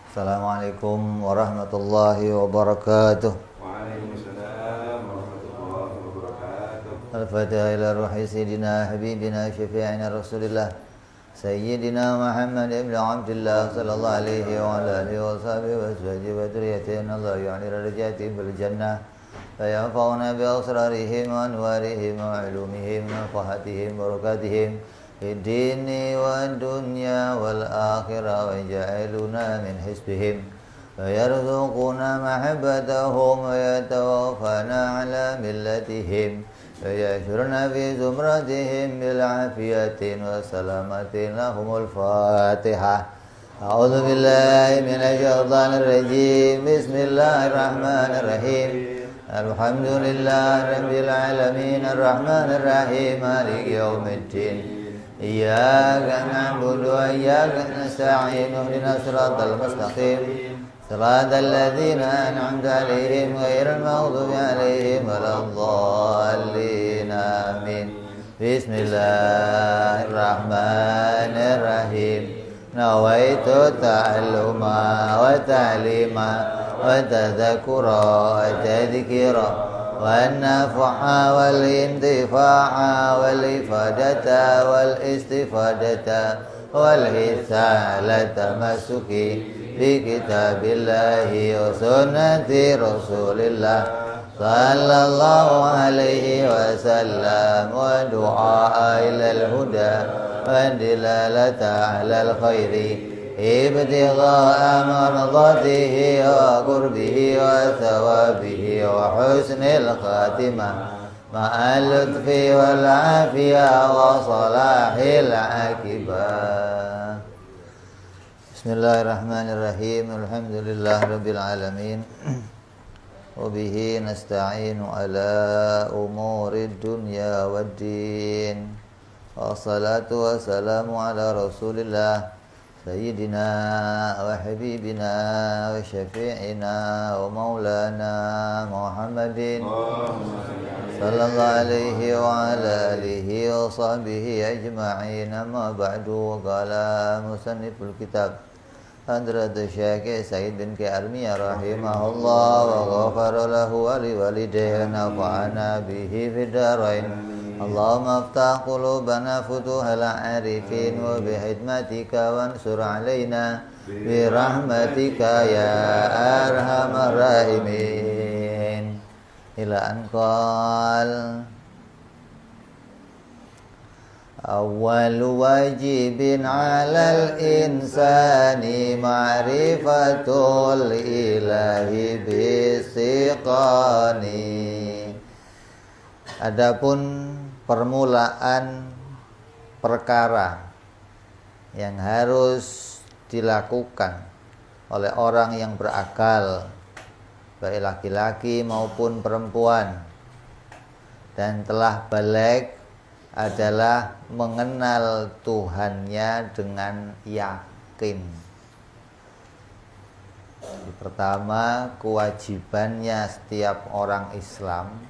Assalamualaikum warahmatullahi wabarakatuh. Waalaikumsalam warahmatullahi wabarakatuh. Al-Fatihah ila ruhi Sayyidina Habibina Syafi'ina Rasulillah Sayyidina Muhammad ibn Abdullah sallallahu alaihi wa ala alihi wa sahbihi wa azwajihi wa dhurriyatihi Allah yu'ali darajatihim bil jannah wa yanfa'una bi asrarihim wa anwarihim wa ulumihim wa fahatihim wa barakatihim fid dini wa dunya wal akhirah wa ja'aluna min hisbihim ويرزقنا محبتهم ويتوفانا على ملتهم ويحشرنا في زمرتهم بالعافية والسلامة لهم الفاتحة أعوذ بالله من الشيطان الرجيم بسم الله الرحمن الرحيم الحمد لله رب العالمين الرحمن الرحيم مالك يوم الدين إياك نعبد وإياك نستعين اهدنا الصراط المستقيم صراط الذين أنعمت عليهم غير المغضوب عليهم ولا الضالين آمين بسم الله الرحمن الرحيم نويت التعلم والتعليم والتذكر والتذكير والنفع والانتفاع والإفادة والاستفادة والحث على التمسك بكتاب الله وسنة رسول الله صلى الله عليه وسلم ودعاء إلى الهدى والدلالة على الخير ابتغاء مرضاته وقربه وثوابه وحسن الخاتمة مع اللطف والعافية وصلاح العاقبة. Bismillahirrahmanirrahim. Alhamdulillah rabbil alamin. Wa bihi nasta'inu ala umurid dunya waddin. Wassalatu wassalamu ala Rasulillah Sayyidina wa habibina wa syafi'ina wa maulana Muhammadin sallallahu alaihi wa ala alihi wa sahbihi ajma'in. Amma ba'du. Qala musanniful kitab Hadrat Syekh Said bin K. Armiyah rahimahullah wa ghafara lahu wa liwalidayhi nafa'ana bihi fid darain. Allahumma aftah qulubana futuhal arifin wa bihidmatika wansur alaina birahmatika ya arhamar rahimin. Ila anqal awal wajibin 'alal insani ma'rifatul ilahi bisiqani. Adapun permulaan perkara yang harus dilakukan oleh orang yang berakal, baik laki-laki maupun perempuan, dan telah baligh adalah mengenal Tuhannya dengan yakin. Pertama, kewajibannya setiap orang Islam,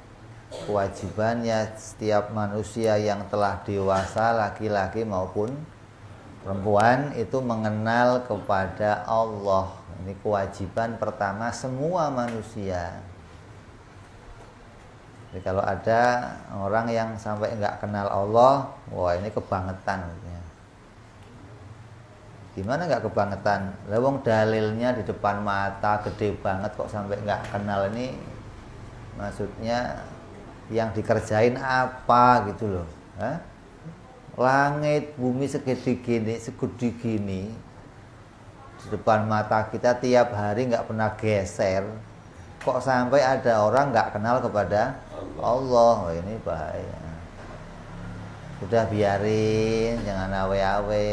kewajibannya setiap manusia yang telah dewasa, laki-laki maupun perempuan, itu mengenal kepada Allah. Ini kewajiban pertama semua manusia. Jadi kalau ada orang yang sampai nggak kenal Allah, wah ini kebangetan. Gimana nggak kebangetan? Lewong dalilnya di depan mata gede banget kok sampai nggak kenal. Ini maksudnya yang dikerjain apa gitu loh. Langit bumi segede gini di depan mata kita tiap hari nggak pernah geser, kok sampai ada orang nggak kenal kepada Allah. Oh, ini bahaya. Udah biarin, jangan awe-awe.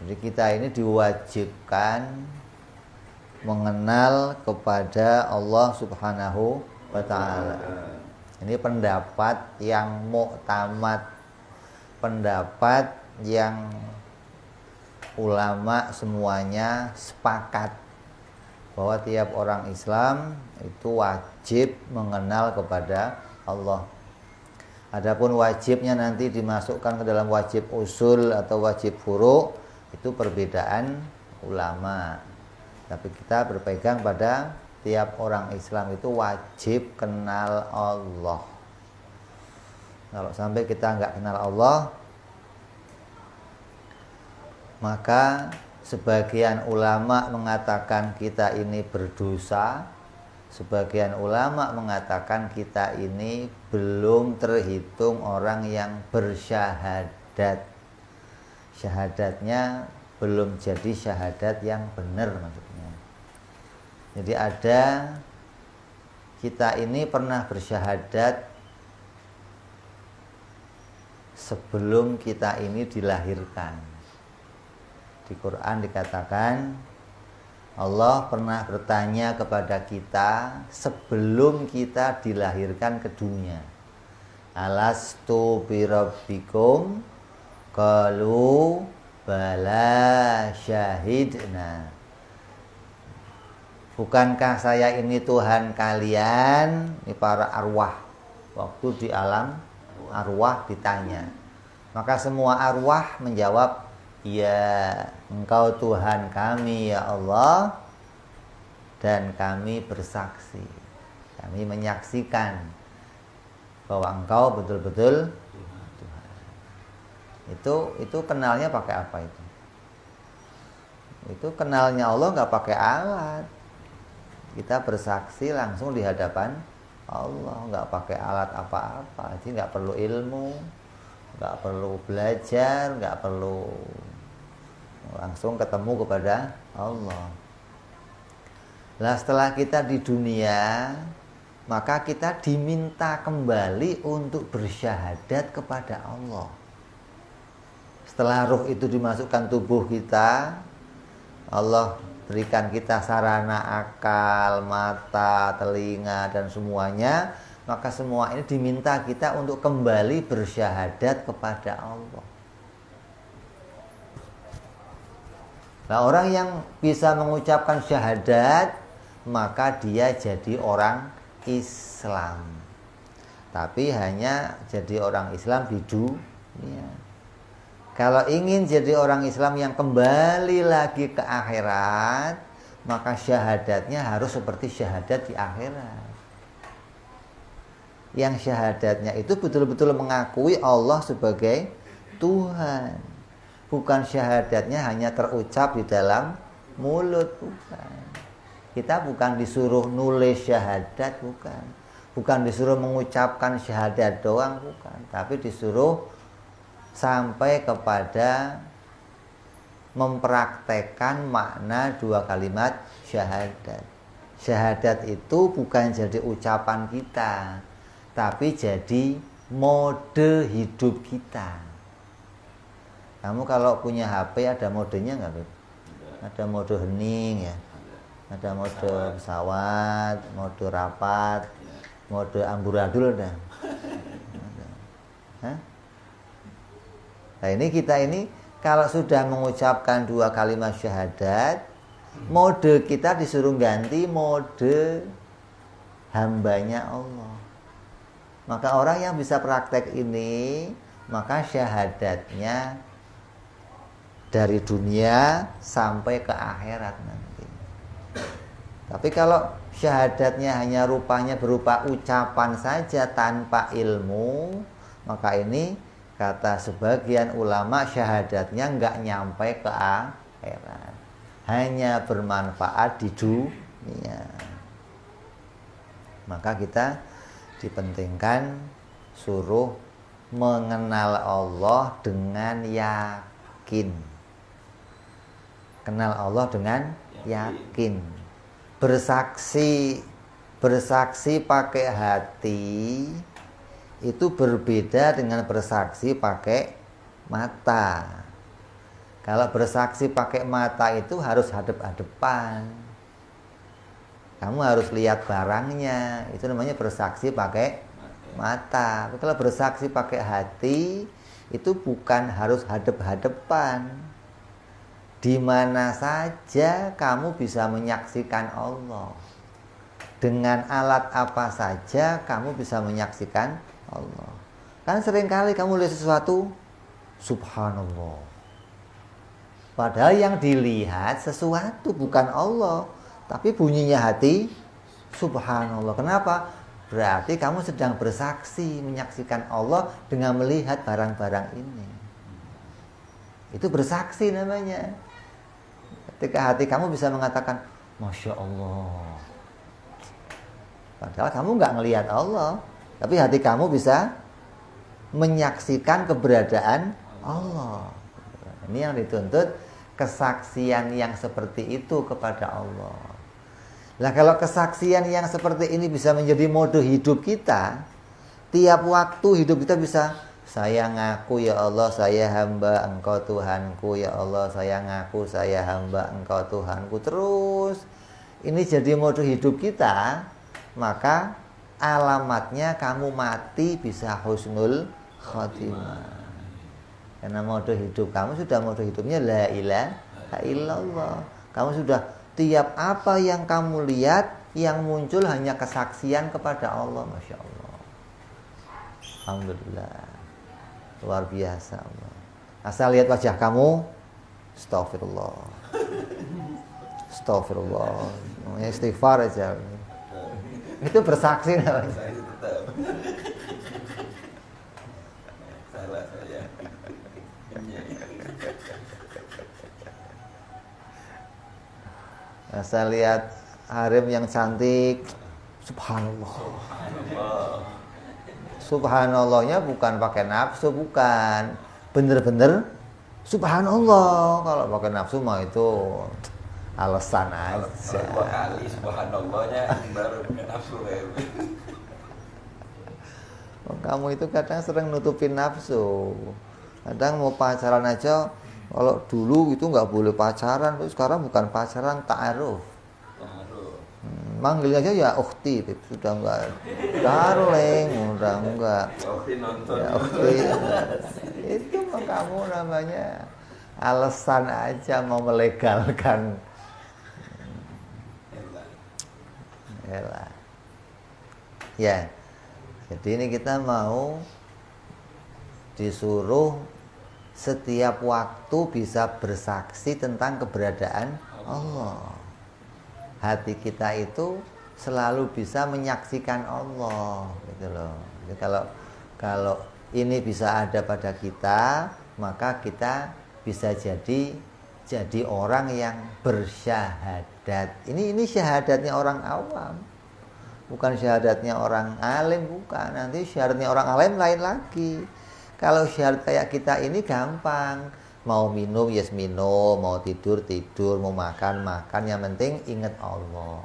Jadi kita ini diwajibkan mengenal kepada Allah Subhanahu wa ta'ala. Ini pendapat yang muktamad, pendapat yang ulama semuanya sepakat bahwa tiap orang Islam itu wajib mengenal kepada Allah. Adapun wajibnya nanti dimasukkan ke dalam wajib usul atau wajib furu' itu perbedaan ulama. Tapi kita berpegang pada tiap orang Islam itu wajib kenal Allah. Kalau sampai kita nggak kenal Allah, maka sebagian ulama mengatakan kita ini berdosa, sebagian ulama mengatakan kita ini belum terhitung orang yang bersyahadat. Syahadatnya belum jadi syahadat yang benar maksudnya. Jadi ada kita ini pernah bersyahadat sebelum kita ini dilahirkan. Di Quran dikatakan Allah pernah bertanya kepada kita sebelum kita dilahirkan ke dunia. Alastu birabbikum qalu bala syahidna. Bukankah saya ini Tuhan kalian? Ini para arwah. Waktu di alam arwah ditanya. Maka semua arwah menjawab, ya, engkau Tuhan kami ya Allah, dan kami bersaksi, kami menyaksikan bahwa engkau betul-betul Tuhan. Itu kenalnya pakai apa itu? Itu kenalnya Allah nggak pakai alat. Kita bersaksi langsung di hadapan Allah, nggak pakai alat apa-apa. Jadi nggak perlu ilmu, nggak perlu belajar, nggak perlu, langsung ketemu kepada Allah. Nah, setelah kita di dunia, maka kita diminta kembali untuk bersyahadat kepada Allah. Setelah ruh itu dimasukkan tubuh kita, Allah berikan kita sarana akal, mata, telinga, dan semuanya. Maka semua ini diminta kita untuk kembali bersyahadat kepada Allah. Nah, orang yang bisa mengucapkan syahadat, maka dia jadi orang Islam. Tapi hanya jadi orang Islam di dunia. Kalau ingin jadi orang Islam yang kembali lagi ke akhirat, maka syahadatnya harus seperti syahadat di akhirat. Yang syahadatnya itu betul-betul mengakui Allah sebagai Tuhan. Bukan syahadatnya hanya terucap di dalam mulut, bukan. Kita bukan disuruh nulis syahadat, bukan. Bukan disuruh mengucapkan syahadat doang, bukan. Tapi disuruh sampai kepada mempraktekkan makna dua kalimat syahadat. Syahadat itu bukan jadi ucapan kita, tapi jadi mode hidup kita. Kamu kalau punya HP ada modenya nggak, Beb? Ada mode hening ya, ada mode pesawat, mode rapat, mode amburadul ada. Hah? Nah, ini kita ini kalau sudah mengucapkan dua kalimat syahadat, mode kita disuruh ganti mode hambanya Allah. Maka orang yang bisa praktek ini, maka syahadatnya dari dunia sampai ke akhirat nanti. Tapi kalau syahadatnya hanya rupanya berupa ucapan saja tanpa ilmu, maka ini kata sebagian ulama syahadatnya nggak nyampe ke akhirat, hanya bermanfaat di dunia. Maka kita dipentingkan suruh mengenal Allah dengan yakin. Kenal Allah dengan yakin. Bersaksi pakai hati itu berbeda dengan bersaksi pakai mata. Kalau bersaksi pakai mata itu harus hadap-hadapan. Kamu harus lihat barangnya. Itu namanya bersaksi pakai mata. Tapi kalau bersaksi pakai hati, itu bukan harus hadap-hadapan. Di mana saja kamu bisa menyaksikan Allah. Dengan alat apa saja kamu bisa menyaksikan Allah. Kan seringkali kamu lihat sesuatu, subhanallah. Padahal yang dilihat sesuatu bukan Allah, tapi bunyinya hati, subhanallah. Kenapa? Berarti kamu sedang bersaksi, menyaksikan Allah dengan melihat barang-barang ini. Itu bersaksi namanya. Ketika hati kamu bisa mengatakan, Masya Allah. Padahal kamu nggak ngelihat Allah, tapi hati kamu bisa menyaksikan keberadaan Allah. Ini yang dituntut, kesaksian yang seperti itu kepada Allah. Nah, kalau kesaksian yang seperti ini bisa menjadi mode hidup kita, tiap waktu hidup kita bisa, saya ngaku ya Allah, saya hamba Engkau Tuhanku, ya Allah, saya ngaku saya hamba Engkau Tuhanku. Terus ini jadi mode hidup kita, maka alamatnya kamu mati bisa husnul khotimah. Karena mode hidup kamu sudah mode hidupnya la ilaha illallah. Kamu sudah tiap apa yang kamu lihat yang muncul hanya kesaksian kepada Allah. Masya Allah. Alhamdulillah. Luar biasa Allah. Asal lihat wajah kamu, astagfirullah. Astagfirullah. Istighfar aja. Itu bersaksi namanya. Saya tetap. Salah saya. Saya lihat harem yang cantik, subhanallah. Subhanallahnya bukan pakai nafsu, bukan. Bener-bener subhanallah. Kalau pakai nafsu mah itu alasan aja. Dua kali subhanallahnya baru pakai nafsu kayak. Kamu itu kadang sering nutupin nafsu. Kadang mau pacaran aja, kalau dulu itu nggak boleh pacaran, terus sekarang bukan pacaran, ta'aruf. Manggilnya aja ya ukhti, sudah enggak darling, udah enggak. Oke nonton. Ya ukhti. Itu mah kamu namanya alasan aja mau melegalkan. Yalah. Ya. Jadi ini kita mau disuruh setiap waktu bisa bersaksi tentang keberadaan Allah. Hati kita itu selalu bisa menyaksikan Allah, gitu loh. Jadi kalau ini bisa ada pada kita, maka kita bisa jadi orang yang bersyahadat. Ini syahadatnya orang awam, bukan syahadatnya orang alim, bukan. Nanti syahadatnya orang alim lain lagi. Kalau syahadat kayak kita ini gampang. Mau minum, yes minum. Mau tidur, tidur. Mau makan, makan. Yang penting ingat Allah.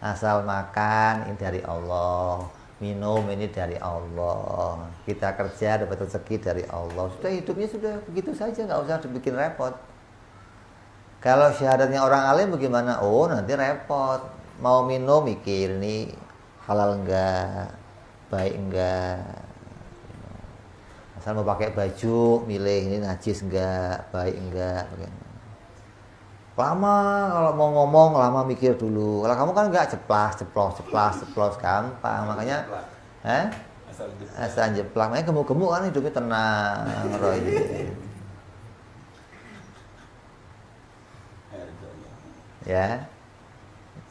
Asal makan, ini dari Allah. Minum, ini dari Allah. Kita kerja, dapat rezeki dari Allah. Sudah, hidupnya sudah begitu saja. Nggak usah dibikin repot. Kalau syahadatnya orang alim bagaimana? Oh, nanti repot. Mau minum, mikir ini halal enggak, baik enggak. Asal mau pakai baju, milih ini najis enggak, baik enggak. Lama kalau mau ngomong, lama mikir dulu. Kalau kamu kan enggak, ceplas, gampang. Makanya, asal jeplak. Makanya gemuk-gemuk kan hidupnya tenang, Roy. Ya.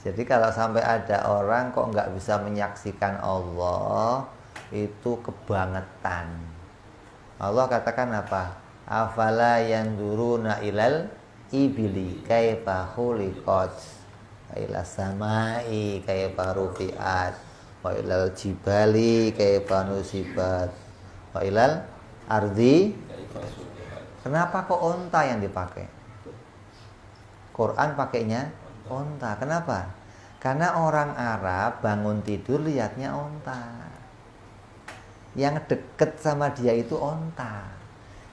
Jadi kalau sampai ada orang kok nggak bisa menyaksikan Allah, itu kebangetan. Allah katakan apa? Afala yanzuruna ilal ibili kaifa khuliqat wa ila samai kaifa rufi'at wa ilal jibali kaifa nusibat wa ilal ardi. Kenapa kok onta yang dipakai? Quran pakainya onta. Kenapa? Karena orang Arab bangun tidur lihatnya onta. Yang deket sama dia itu onta.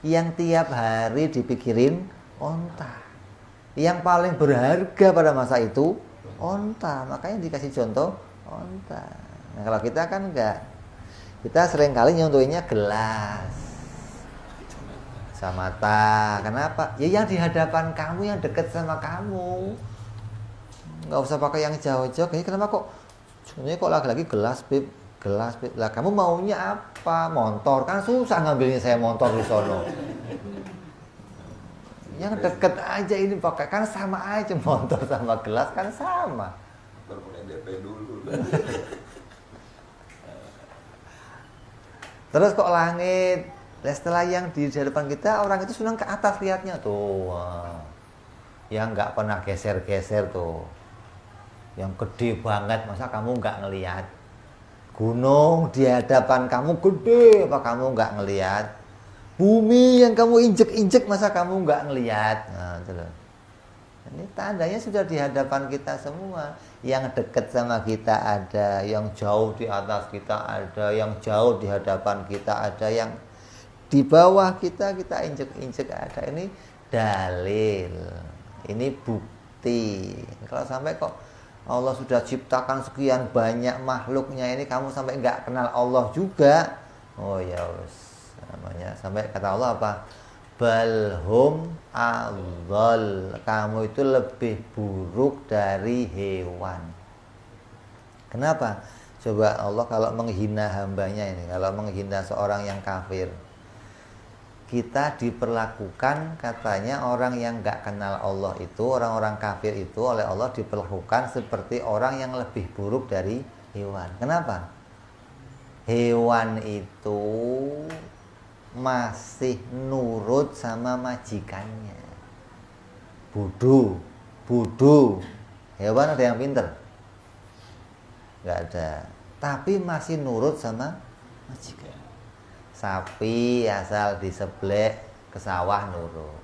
Yang tiap hari dipikirin onta. Yang paling berharga pada masa itu onta. Makanya dikasih contoh onta. Nah, kalau kita kan enggak. Kita seringkali nyontohinnya gelas, kacamata. Kenapa? Ya yang di hadapan kamu, yang deket sama kamu. Nggak usah pakai yang jauh-jauh. Kenapa kok? Sebenarnya kok lagi-lagi gelas, Beb. Gelas, Beb. Lah kamu maunya apa? motor, kan susah ngambilnya saya motor di sono. Yang deket aja ini pakai, kan sama aja motor sama gelas kan sama. Pakai DP dulu. Terus kok langit? Nah, setelah yang di depan kita, orang itu senang ke atas lihatnya tuh. Wah. Yang nggak pernah geser-geser tuh. Yang gede banget, masa kamu nggak ngelihat? Gunung di hadapan kamu gede, apa kamu nggak ngelihat? Bumi yang kamu injek-injek, masa kamu nggak ngelihat? Nah, itu loh. Ini tandanya sudah di hadapan kita semua. Yang dekat sama kita ada, yang jauh di atas kita ada, yang jauh di hadapan kita ada, yang di bawah kita injek-injek ada. Ini dalil, ini bukti. Kalau sampai kok Allah sudah ciptakan sekian banyak makhluknya, ini kamu sampai nggak kenal Allah juga, oh ya wes, namanya sampai kata Allah apa? Balhum adzal, kamu itu lebih buruk dari hewan. Kenapa? Coba Allah kalau menghina hambanya ini, kalau menghina seorang yang kafir, kita diperlakukan, katanya orang yang nggak kenal Allah itu, orang-orang kafir itu oleh Allah diperlakukan seperti orang yang lebih buruk dari hewan. Kenapa? Hewan itu masih nurut sama majikannya. Bodoh. Hewan ada yang pinter? Nggak ada. Tapi masih nurut sama majikan. Sapi asal diseblek ke sawah nurut.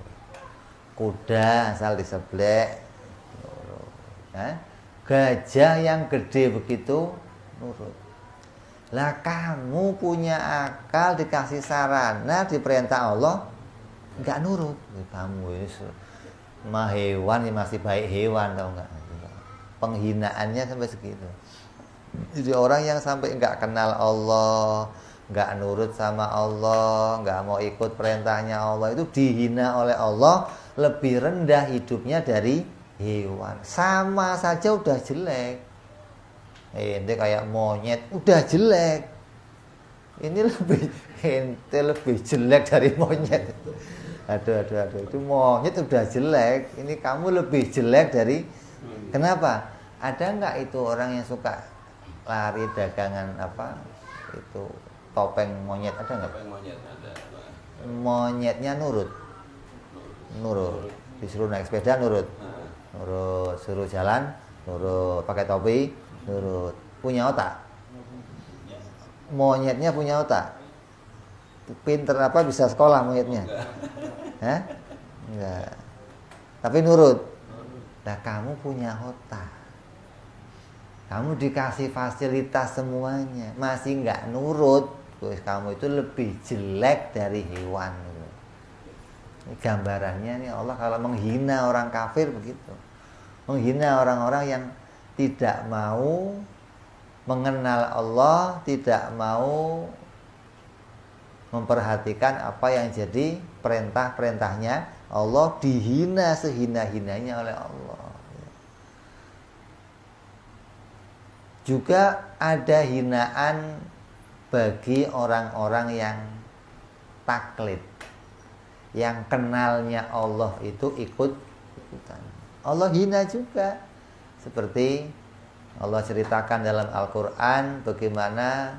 Kuda asal diseblek nurut. Gajah yang gede begitu nurut. Lah kamu punya akal, dikasih sarana, diperintah Allah nggak nurut. Kamu ini mah hewan, ini masih baik hewan, tau nggak? Penghinaannya sampai segitu. Jadi orang yang sampai nggak kenal Allah, nggak nurut sama Allah, nggak mau ikut perintahnya Allah, itu dihina oleh Allah, lebih rendah hidupnya dari hewan. Sama saja udah jelek. Ente kayak monyet udah jelek. Ini lebih jelek dari monyet. Aduh, itu monyet udah jelek. Ini kamu lebih jelek dari. Kenapa? Ada nggak itu orang yang suka lari dagangan apa? Itu topeng monyet, ada nggak? Topeng monyet ada. Monyetnya nurut. Disuruh naik sepeda nurut. Suruh jalan nurut. Pakai topi nurut. Punya otak. Monyetnya punya otak. Pinter apa, bisa sekolah monyetnya? Hah? Enggak. Tapi nurut. Nah, kamu punya otak. Kamu dikasih fasilitas semuanya, masih nggak nurut. Terus kamu itu lebih jelek dari hewan. Ini gambarannya nih, Allah kalau menghina orang kafir begitu. Menghina orang-orang yang tidak mau mengenal Allah, tidak mau memperhatikan apa yang jadi perintah-perintahnya Allah, dihina sehina-hinanya oleh Allah. Juga ada hinaan bagi orang-orang yang taklid, yang kenalnya Allah itu ikut-ikutan. Allah hina juga. Seperti Allah ceritakan dalam Al-Quran bagaimana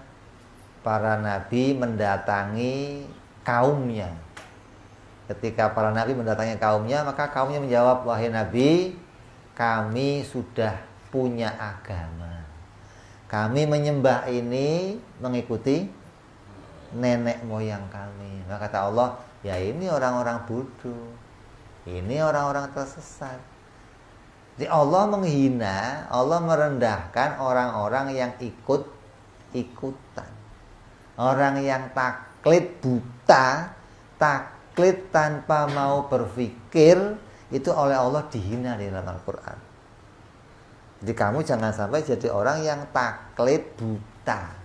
para nabi mendatangi kaumnya. Ketika para nabi mendatangi kaumnya, maka kaumnya menjawab, wahai nabi, kami sudah punya agama. Kami menyembah ini mengikuti nenek moyang kami. Maka kata Allah, ya ini orang-orang bodoh, ini orang-orang tersesat. Jadi Allah menghina, Allah merendahkan orang-orang yang ikut-ikutan. Orang yang taklid buta, taklid tanpa mau berpikir, itu oleh Allah dihina di dalam Al-Quran. Jadi kamu jangan sampai jadi orang yang taklid buta,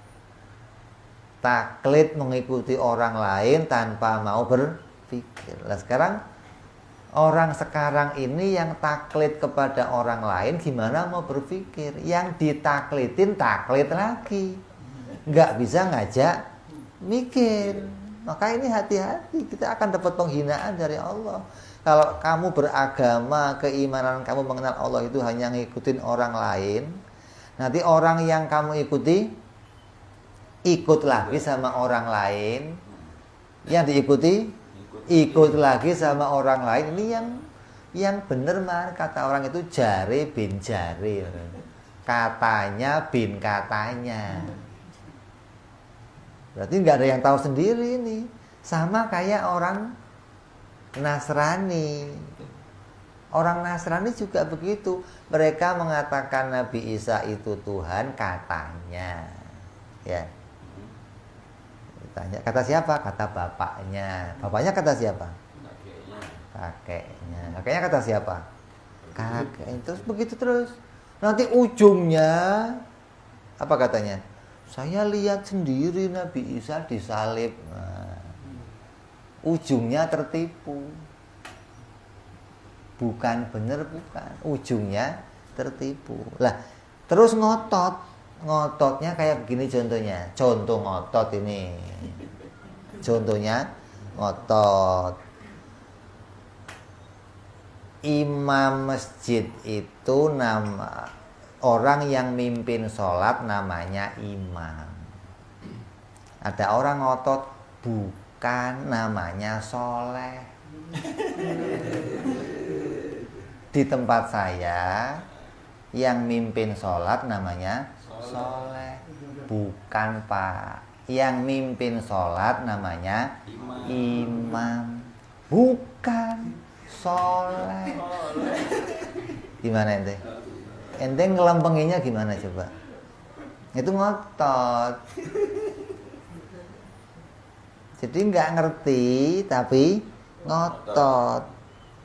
taklid mengikuti orang lain tanpa mau berpikir. Nah sekarang orang sekarang ini yang taklid kepada orang lain gimana mau berpikir? Yang ditaklidin taklid lagi, nggak bisa ngajak mikir. Maka ini hati-hati, kita akan dapat penghinaan dari Allah. Kalau kamu beragama, keimanan kamu mengenal Allah itu hanya ngikutin orang lain, nanti orang yang kamu ikuti ikut lagi sama orang lain, yang diikuti ikut lagi sama orang lain. Ini yang benar mah kata orang itu jare bin jare, katanya bin katanya. Berarti nggak ada yang tahu sendiri ini. Sama kayak orang Nasrani. Orang Nasrani juga begitu. Mereka mengatakan Nabi Isa itu Tuhan katanya. Ya. Tanya, kata siapa? Kata bapaknya. Bapaknya kata siapa? Kakeknya. Kakeknya kata siapa? Kakek. Terus begitu terus. Nanti ujungnya apa katanya? Saya lihat sendiri Nabi Isa disalib. Nah, ujungnya tertipu. Bukan benar, bukan. Ujungnya tertipu. Lah, terus ngotot. Ngototnya kayak begini contohnya. Contoh ngotot ini. Contohnya ngotot. Imam masjid itu nama orang yang mimpin sholat namanya imam. Ada orang ngotot bukan namanya soleh. Di tempat saya yang mimpin sholat namanya soleh. Bukan pak. Yang mimpin sholat namanya imam. Bukan soleh. Gimana ente? Ente ngelempenginya gimana coba? Itu ngotot. Jadi nggak ngerti tapi ngotot.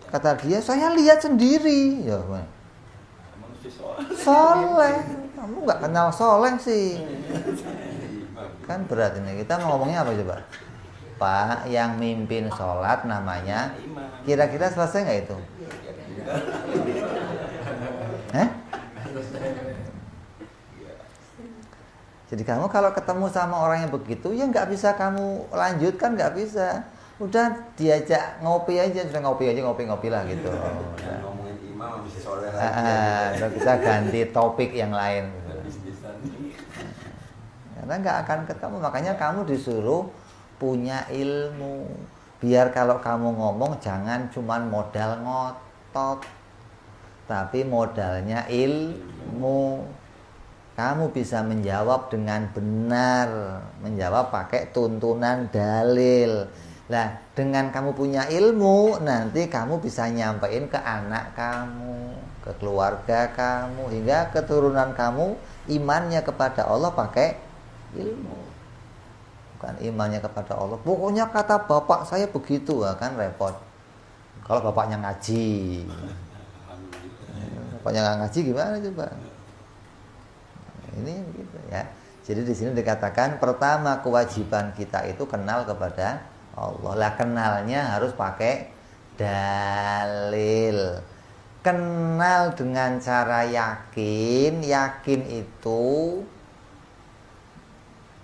Kata dia, saya lihat sendiri. Ya, soleh. Kamu nggak kenal soleh sih. Kan berat ini. Kita mau ngomongnya apa coba? Pak, yang mimpin sholat namanya. Kira-kira selesai nggak itu? Jadi kamu kalau ketemu sama orang yang begitu, ya nggak bisa kamu lanjutkan, nggak bisa. Udah diajak ngopi aja, sudah ngopi lah gitu. Ngomongin imam habis soleh Udah kita ganti topik yang lain. Karena nggak akan ketemu, makanya kamu disuruh punya ilmu. Biar kalau kamu ngomong jangan cuman modal ngotot, tapi modalnya ilmu. Kamu bisa menjawab dengan benar, menjawab pakai tuntunan dalil. Nah, dengan kamu punya ilmu, nanti kamu bisa nyampein ke anak kamu, ke keluarga kamu, hingga keturunan kamu imannya kepada Allah pakai ilmu. Bukan imannya kepada Allah. Pokoknya kata bapak saya begitu, kan repot. Kalau bapaknya ngaji, bapaknya nggak ngaji gimana coba? Ini gitu ya. Jadi di sini dikatakan pertama kewajiban kita itu kenal kepada Allah. Lah kenalnya harus pakai dalil. Kenal dengan cara yakin. Yakin itu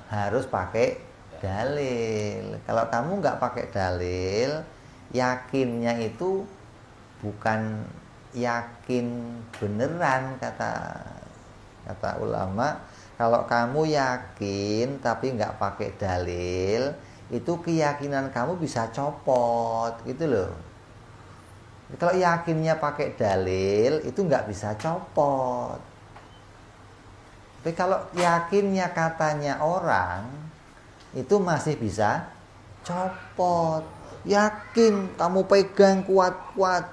harus pakai dalil. Kalau kamu nggak pakai dalil, yakinnya itu bukan yakin beneran kata ulama. Kalau kamu yakin tapi nggak pakai dalil, itu keyakinan kamu bisa copot gitu loh. Kalau yakinnya pakai dalil, itu nggak bisa copot. Tapi kalau yakinnya katanya orang, itu masih bisa copot. Yakin, kamu pegang kuat-kuat.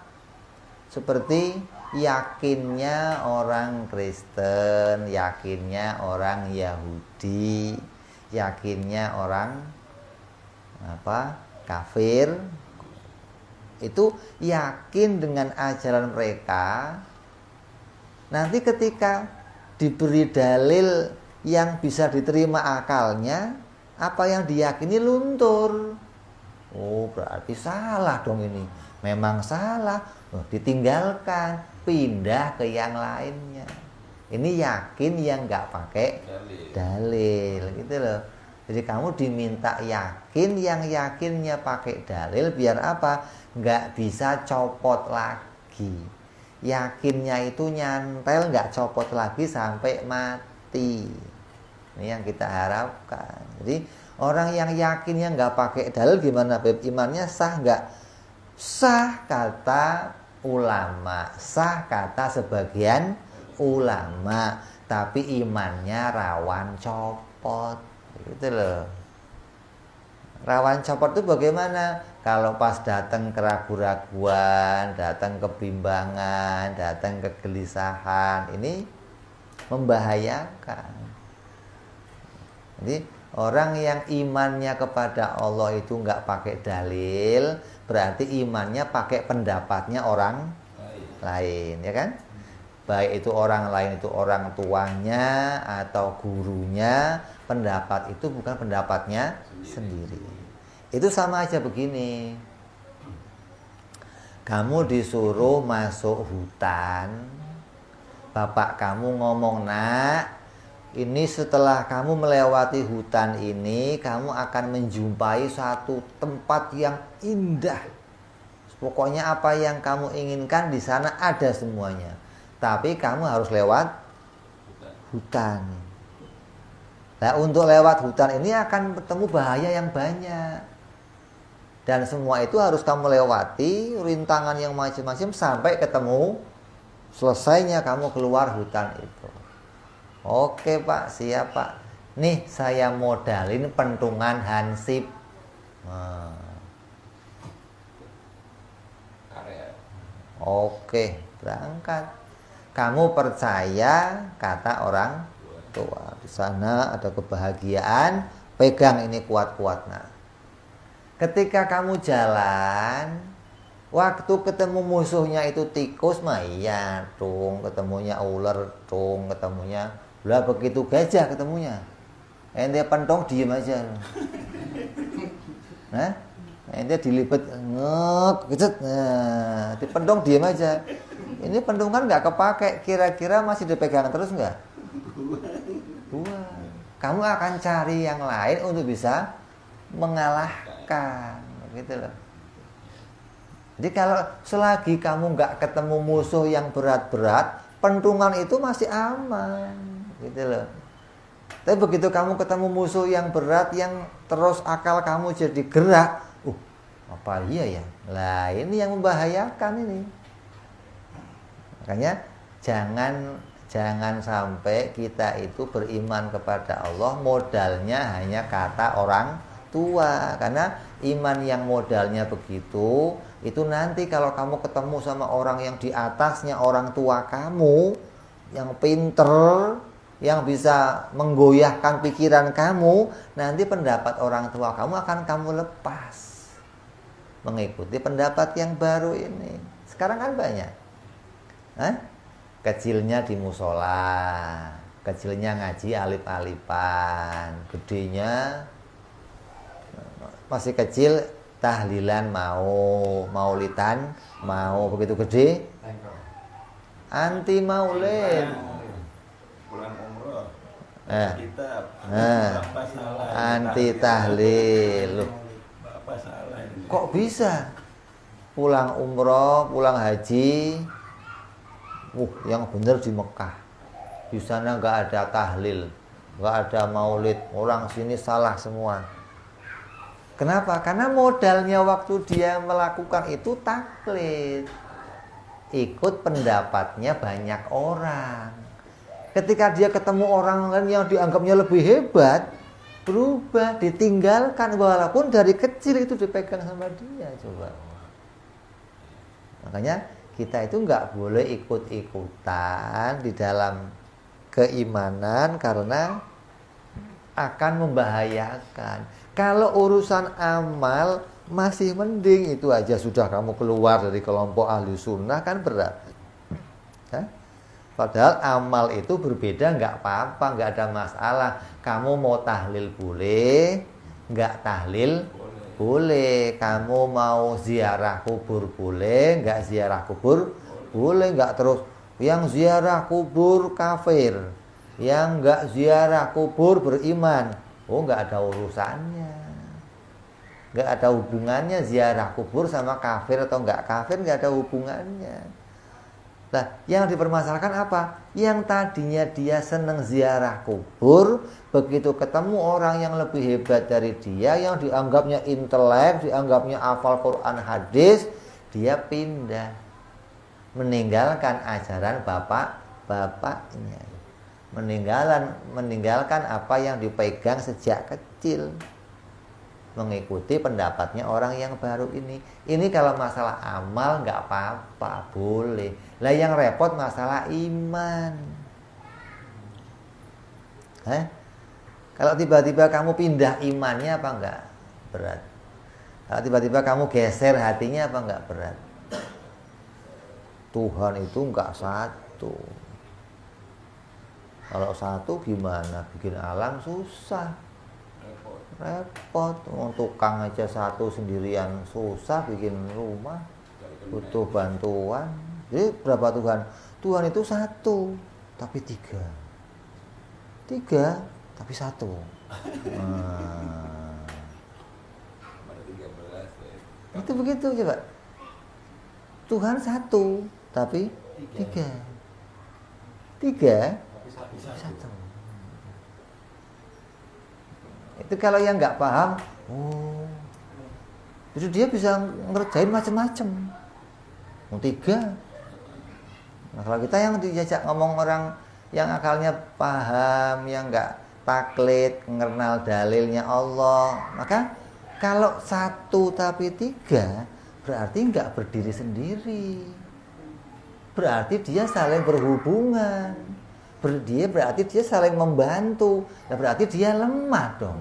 Seperti yakinnya orang Kristen, yakinnya orang Yahudi, yakinnya orang kafir. Itu yakin dengan ajaran mereka. Nanti ketika diberi dalil yang bisa diterima akalnya, apa yang diyakini luntur. Oh, berarti salah dong ini. Memang salah. Ditinggalkan, pindah ke yang lainnya. Ini yakin yang nggak pakai dalil gitu loh. Jadi kamu diminta yakin, yang yakinnya pakai dalil biar apa? Nggak bisa copot lagi. Yakinnya itu nyantel, nggak copot lagi sampai mati. Ini yang kita harapkan. Jadi orang yang yakinnya nggak pakai dalil gimana, Beb? Imannya sah nggak? Sah kata ulama, sah kata sebagian ulama, tapi imannya rawan copot. Gitu loh. Rawan copot itu bagaimana? Kalau pas datang keraguan-raguan, datang kebimbangan, datang kegelisahan, ini membahayakan. Jadi orang yang imannya kepada Allah itu nggak pakai dalil, berarti imannya pakai pendapatnya orang lain, ya kan? Baik itu orang lain, itu orang tuanya atau gurunya, pendapat itu bukan pendapatnya sendiri. Itu sama aja begini. Kamu disuruh masuk hutan, bapak kamu ngomong, nak, ini setelah kamu melewati hutan ini, kamu akan menjumpai satu tempat yang indah. Pokoknya apa yang kamu inginkan di sana ada semuanya. Tapi kamu harus lewat hutan. Nah, untuk lewat hutan ini akan bertemu bahaya yang banyak. Dan semua itu harus kamu lewati, rintangan yang macam-macam sampai ketemu selesainya kamu keluar hutan itu. Oke Pak, siap Pak. Nih saya modalin pentungan hansip. Oke, berangkat. Kamu percaya kata orang tua. Di sana ada kebahagiaan, pegang ini kuat-kuat. Nah, ketika kamu jalan, waktu ketemu musuhnya itu tikus, mah iya dong, ketemunya ular dong, ketemunya lah begitu gajah ketemunya. Ente pentong diem aja. Nah, ente dilipet ngek, gitu. Nah, di pentong diem aja. Ini pentungan nggak kepake, kira-kira masih dipegang terus nggak? Buang. Kamu akan cari yang lain untuk bisa mengalahkan, gitu loh. Jadi kalau selagi kamu nggak ketemu musuh yang berat-berat, pentungan itu masih aman, gitu loh. Tapi begitu kamu ketemu musuh yang berat, yang terus akal kamu jadi gerak, apa iya ya? Lah ini yang membahayakan ini. Makanya jangan sampai kita itu beriman kepada Allah modalnya hanya kata orang tua. Karena iman yang modalnya begitu, itu nanti kalau kamu ketemu sama orang yang di atasnya orang tua kamu, yang pinter, yang bisa menggoyahkan pikiran kamu, nanti pendapat orang tua kamu akan kamu lepas, mengikuti pendapat yang baru ini. Sekarang kan banyak. Kecilnya di musola, kecilnya ngaji alif-alifan, gedenya masih kecil tahlilan mau, maulidan mau, begitu gede anti maulid, pulang umroh, kitab, anti tahlil. Bapak salah. Kok bisa pulang umroh, pulang haji? Yang benar di Mekah. Di sana nggak ada tahlil, nggak ada maulid. Orang sini salah semua. Kenapa? Karena modalnya waktu dia melakukan itu taklid, ikut pendapatnya banyak orang. Ketika dia ketemu orang lain yang dianggapnya lebih hebat, berubah, ditinggalkan, walaupun dari kecil itu dipegang sama dia. Coba. Makanya kita itu nggak boleh ikut-ikutan di dalam keimanan karena akan membahayakan. Kalau urusan amal masih mending, itu aja sudah kamu keluar dari kelompok ahli sunnah kan berat. Padahal amal itu berbeda, nggak apa-apa, nggak ada masalah. Kamu mau tahlil boleh, nggak tahlil boleh. Kamu mau ziarah kubur boleh, nggak ziarah kubur boleh. Nggak terus yang ziarah kubur kafir, yang nggak ziarah kubur beriman. Oh, nggak ada urusannya. Nggak ada hubungannya ziarah kubur sama kafir atau nggak kafir, nggak ada hubungannya. Nah, yang dipermasalahkan apa? Yang tadinya dia seneng ziarah kubur, begitu ketemu orang yang lebih hebat dari dia, yang dianggapnya intelek, dianggapnya hafal Quran hadis, dia pindah. Meninggalkan ajaran bapak-bapaknya. Meninggalkan apa yang dipegang sejak kecil. Mengikuti pendapatnya orang yang baru ini. Ini kalau masalah amal nggak apa-apa, boleh. Lah yang repot masalah iman. Kalau tiba-tiba kamu pindah imannya apa enggak? Berat. Kalau tiba-tiba kamu geser hatinya apa enggak? Berat. Tuhan itu enggak satu. Kalau satu gimana? Bikin alam susah. Repot. Tukang aja satu sendirian susah bikin rumah. Butuh bantuan. Jadi berapa Tuhan? Tuhan itu satu, tapi tiga. Tiga, tapi satu. Itu begitu coba. Tuhan satu, tapi tiga. Tiga, tapi satu. Itu kalau yang nggak paham, itu dia bisa ngerjain macam-macam. Tiga. Nah, kalau kita yang diajak ngomong orang yang akalnya paham, yang nggak taklid, mengenal dalilnya Allah, maka kalau satu tapi tiga, berarti nggak berdiri sendiri. Berarti dia saling berhubungan. Berarti dia saling membantu. Nah, berarti dia lemah dong.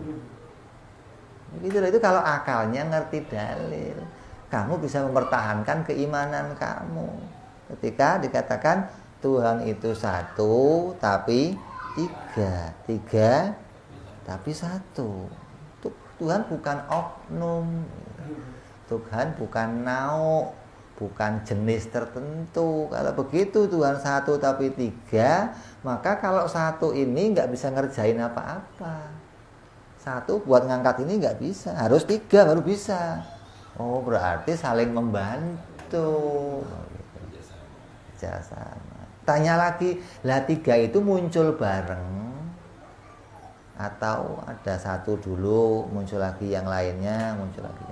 Itu kalau akalnya ngerti dalil, kamu bisa mempertahankan keimanan kamu. Ketika dikatakan Tuhan itu satu tapi tiga. Tiga tapi satu. Tuhan bukan oknum. Tuhan bukan nauk, bukan jenis tertentu. Kalau begitu Tuhan satu tapi tiga, maka kalau satu ini nggak bisa ngerjain apa-apa. Satu buat ngangkat ini nggak bisa, harus tiga baru bisa. Oh, berarti saling membantu. Kerjasama. Tanya lagi, lah tiga itu muncul bareng atau ada satu dulu, muncul lagi yang lainnya, muncul lagi.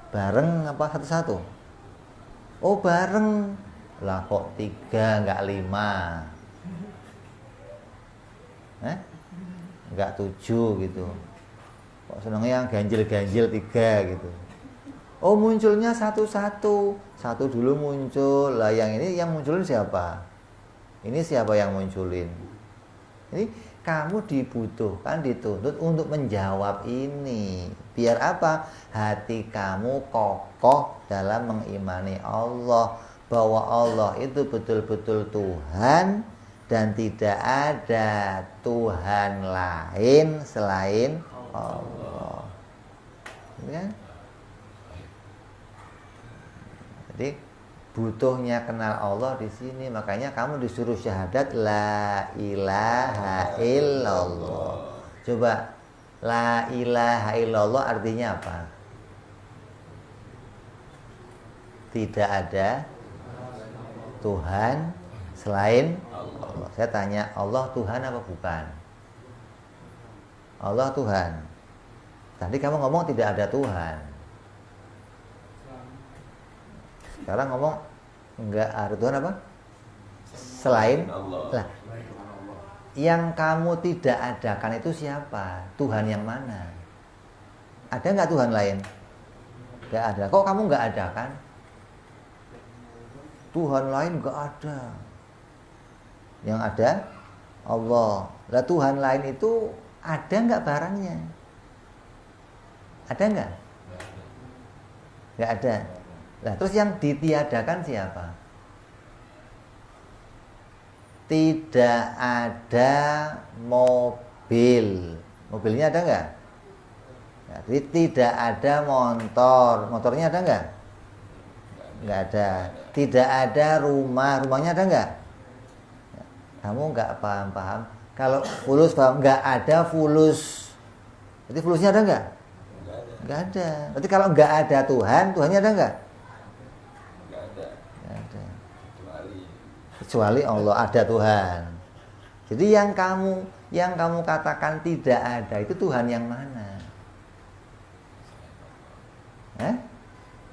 Bareng apa satu-satu? Oh, bareng. Lah kok tiga nggak lima? Nggak tujuh gitu. Kok senangnya yang ganjil-ganjil tiga gitu. Oh, munculnya satu-satu. Satu dulu muncul. Lah yang ini yang munculin siapa? Ini siapa yang munculin? Ini kamu dibutuhkan, dituntut untuk menjawab ini. Biar apa? Hati kamu kokoh dalam mengimani Allah. Bahwa Allah itu betul-betul Tuhan. Dan tidak ada Tuhan lain selain Allah. Ya? Jadi butuhnya kenal Allah di sini, makanya kamu disuruh syahadat la ilaha illallah. Coba la ilaha illallah artinya apa? Tidak ada Tuhan selain Allah. Saya tanya, Allah Tuhan apa bukan? Allah Tuhan. Tadi kamu ngomong tidak ada Tuhan. Sekarang ngomong enggak ada Tuhan apa? Selain Allah. Yang kamu tidak adakan itu siapa? Tuhan yang mana? Ada enggak Tuhan lain? Enggak ada. Kok kamu enggak adakan? Tuhan lain enggak ada. Yang ada Allah. Lah Tuhan lain itu ada enggak barangnya? Ada enggak? Enggak ada. Nah, terus yang ditiadakan siapa? Tidak ada mobil. Mobilnya ada enggak? Jadi tidak ada motor. Motornya ada enggak? Enggak ada. Tidak ada rumah. Rumahnya ada enggak? Kamu enggak paham-paham. Kalau fulus paham? Nggak ada fulus. Berarti fulusnya ada nggak? Enggak ada. Nggak ada. Berarti kalau nggak ada Tuhan, Tuhannya ada nggak? Enggak ada. Nggak ada. Kecuali Kecuali Allah ada Tuhan. Jadi yang kamu katakan tidak ada itu Tuhan yang mana?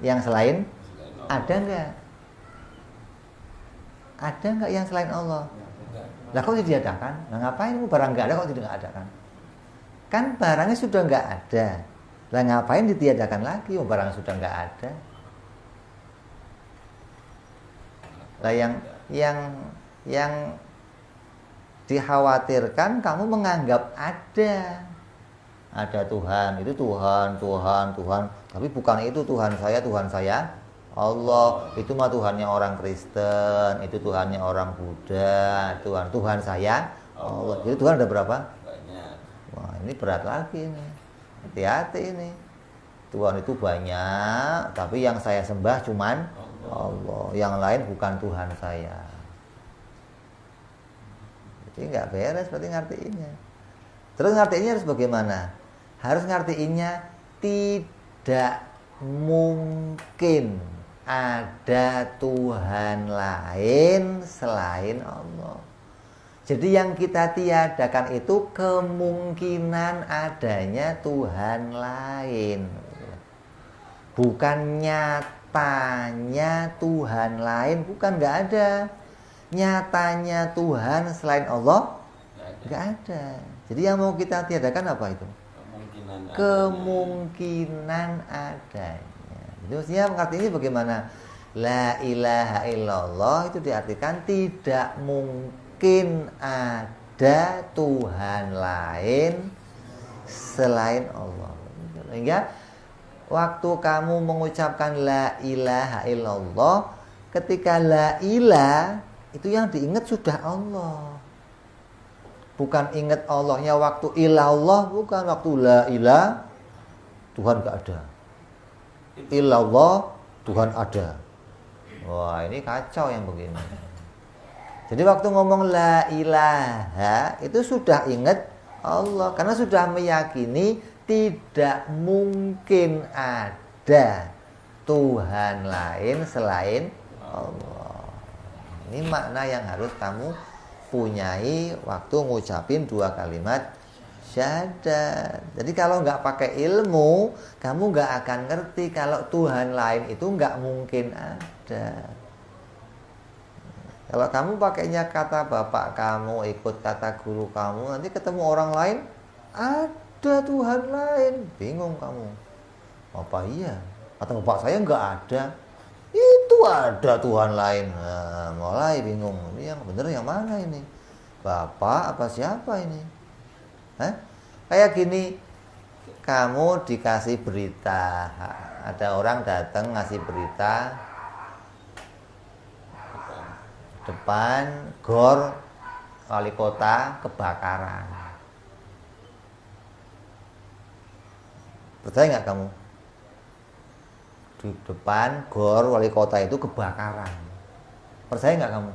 Yang selain selain Allah. ada nggak? Ada nggak yang selain Allah? Enggak. Lah kok ditiadakan? Nah ngapain barang nggak ada kok tidak ada kan? Kan barangnya sudah nggak ada. Lah ngapain ditiadakan lagi? Oh barang sudah nggak ada. Lah yang dikhawatirkan kamu menganggap ada Tuhan, itu Tuhan, tapi bukan itu Tuhan saya Allah, itu mah Tuhannya orang Kristen, itu Tuhannya orang Buddha, Tuhan saya Allah. Jadi Tuhan ada berapa? Banyak. Wah ini berat lagi nih, hati-hati ini. Tuhan itu banyak, tapi yang saya sembah cuman Allah, yang lain bukan Tuhan saya. Jadi nggak beres berarti ngertiinnya. Terus ngertiinnya harus bagaimana? Harus ngertiinnya tidak mungkin ada Tuhan lain selain Allah. Jadi yang kita tiadakan itu kemungkinan adanya Tuhan lain. Bukan nyatanya Tuhan lain, bukan, nggak ada. Nyatanya Tuhan selain Allah nggak ada. Jadi yang mau kita tiadakan apa itu? Kemungkinan adanya. Jadi maksudnya artinya bagaimana? La ilaha illallah itu diartikan tidak mungkin ada Tuhan lain selain Allah. Sehingga waktu kamu mengucapkan la ilaha illallah, ketika la ilah itu yang diingat sudah Allah. Bukan ingat Allahnya waktu ilallah, bukan waktu la ilah Tuhan gak ada. Ilallah Tuhan ada. Wah ini kacau yang begini. Jadi waktu ngomong la ilaha itu sudah ingat Allah, karena sudah meyakini tidak mungkin ada Tuhan lain selain Allah. Ini makna yang harus kamu punyai waktu ngucapin dua kalimat syahadat. Jadi kalau nggak pakai ilmu, kamu nggak akan ngerti kalau Tuhan lain itu nggak mungkin ada. Kalau kamu pakainya kata bapak kamu, ikut kata guru kamu, nanti ketemu orang lain, ada Tuhan lain, bingung kamu. Apa iya? Kata bapak saya nggak ada. Itu ada Tuhan lain. Nah, mulai bingung. Ini yang bener yang mana ini? Bapak apa siapa ini? Kayak gini, kamu dikasih berita, ada orang datang ngasih berita, depan gor wali kota kebakaran. Percaya nggak kamu? Di depan gor wali kota itu kebakaran. Percaya nggak kamu?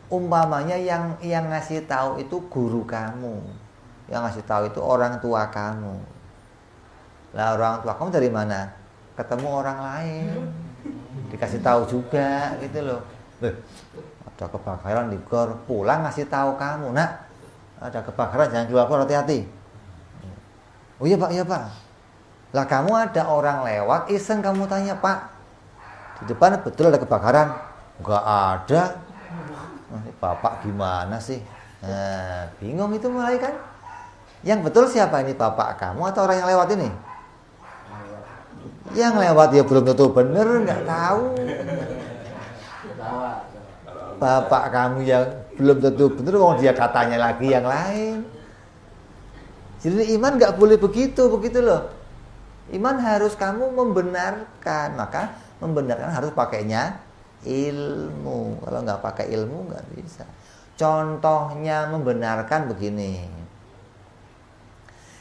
Umpamanya yang ngasih tahu itu guru kamu, yang ngasih tahu itu orang tua kamu. Lah orang tua kamu dari mana? Ketemu orang lain, dikasih tahu juga gitu loh. Ada kebakaran di gor, pulang ngasih tahu kamu, nak ada kebakaran jangan keluar, hati-hati. Oh iya pak, iya pak. Lah kamu ada orang lewat, iseng kamu tanya, pak di depan betul ada kebakaran? Enggak ada. Bapak gimana sih? Nah, bingung itu mulai kan. Yang betul siapa ini, bapak kamu atau orang yang lewat ini? Yang lewat ya belum tentu bener, nggak tahu. Bapak kamu yang belum tentu bener, wong dia katanya lagi yang lain. Jadi iman nggak boleh begitu loh. Iman harus kamu membenarkan, maka membenarkan harus pakainya ilmu. Kalau nggak pakai ilmu nggak bisa. Contohnya membenarkan begini.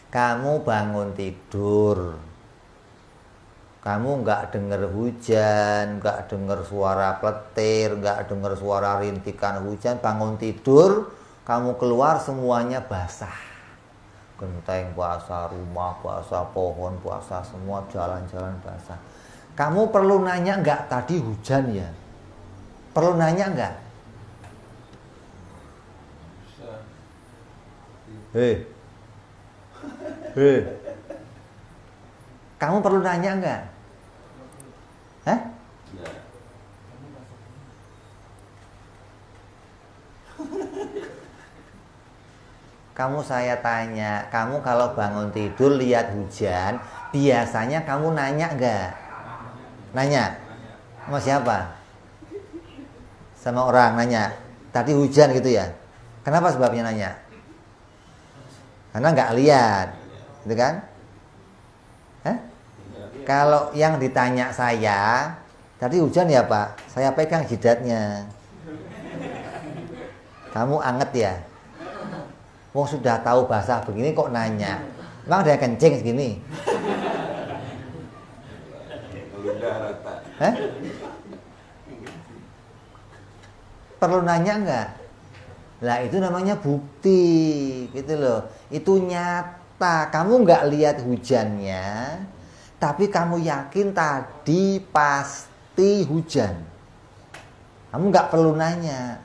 Kamu bangun tidur, Kamu nggak dengar hujan, nggak dengar suara petir, nggak dengar suara rintikan hujan, bangun tidur, kamu keluar semuanya basah. Genteng basah, rumah basah, pohon basah, semua jalan-jalan basah. Kamu perlu nanya nggak tadi hujan ya? Perlu nanya nggak? Hei, kamu perlu nanya nggak? Hah? Ya. Kamu saya tanya, kamu kalau bangun tidur lihat hujan, biasanya kamu nanya nggak? Nanya? Sama siapa? Sama orang nanya. Tadi hujan gitu ya? Kenapa sebabnya nanya? Karena nggak lihat, gitu kan? Hah? Kalau yang ditanya saya, tadi hujan ya Pak? Saya pegang jidatnya. Kamu anget ya? Wong sudah tahu basah begini kok nanya? Emang dia kencing segini? Ludah rata. Hah? Perlu nanya nggak? Lah itu namanya bukti, gitu loh. Itu nyata. Kamu nggak lihat hujannya, tapi kamu yakin tadi pasti hujan. Kamu nggak perlu nanya.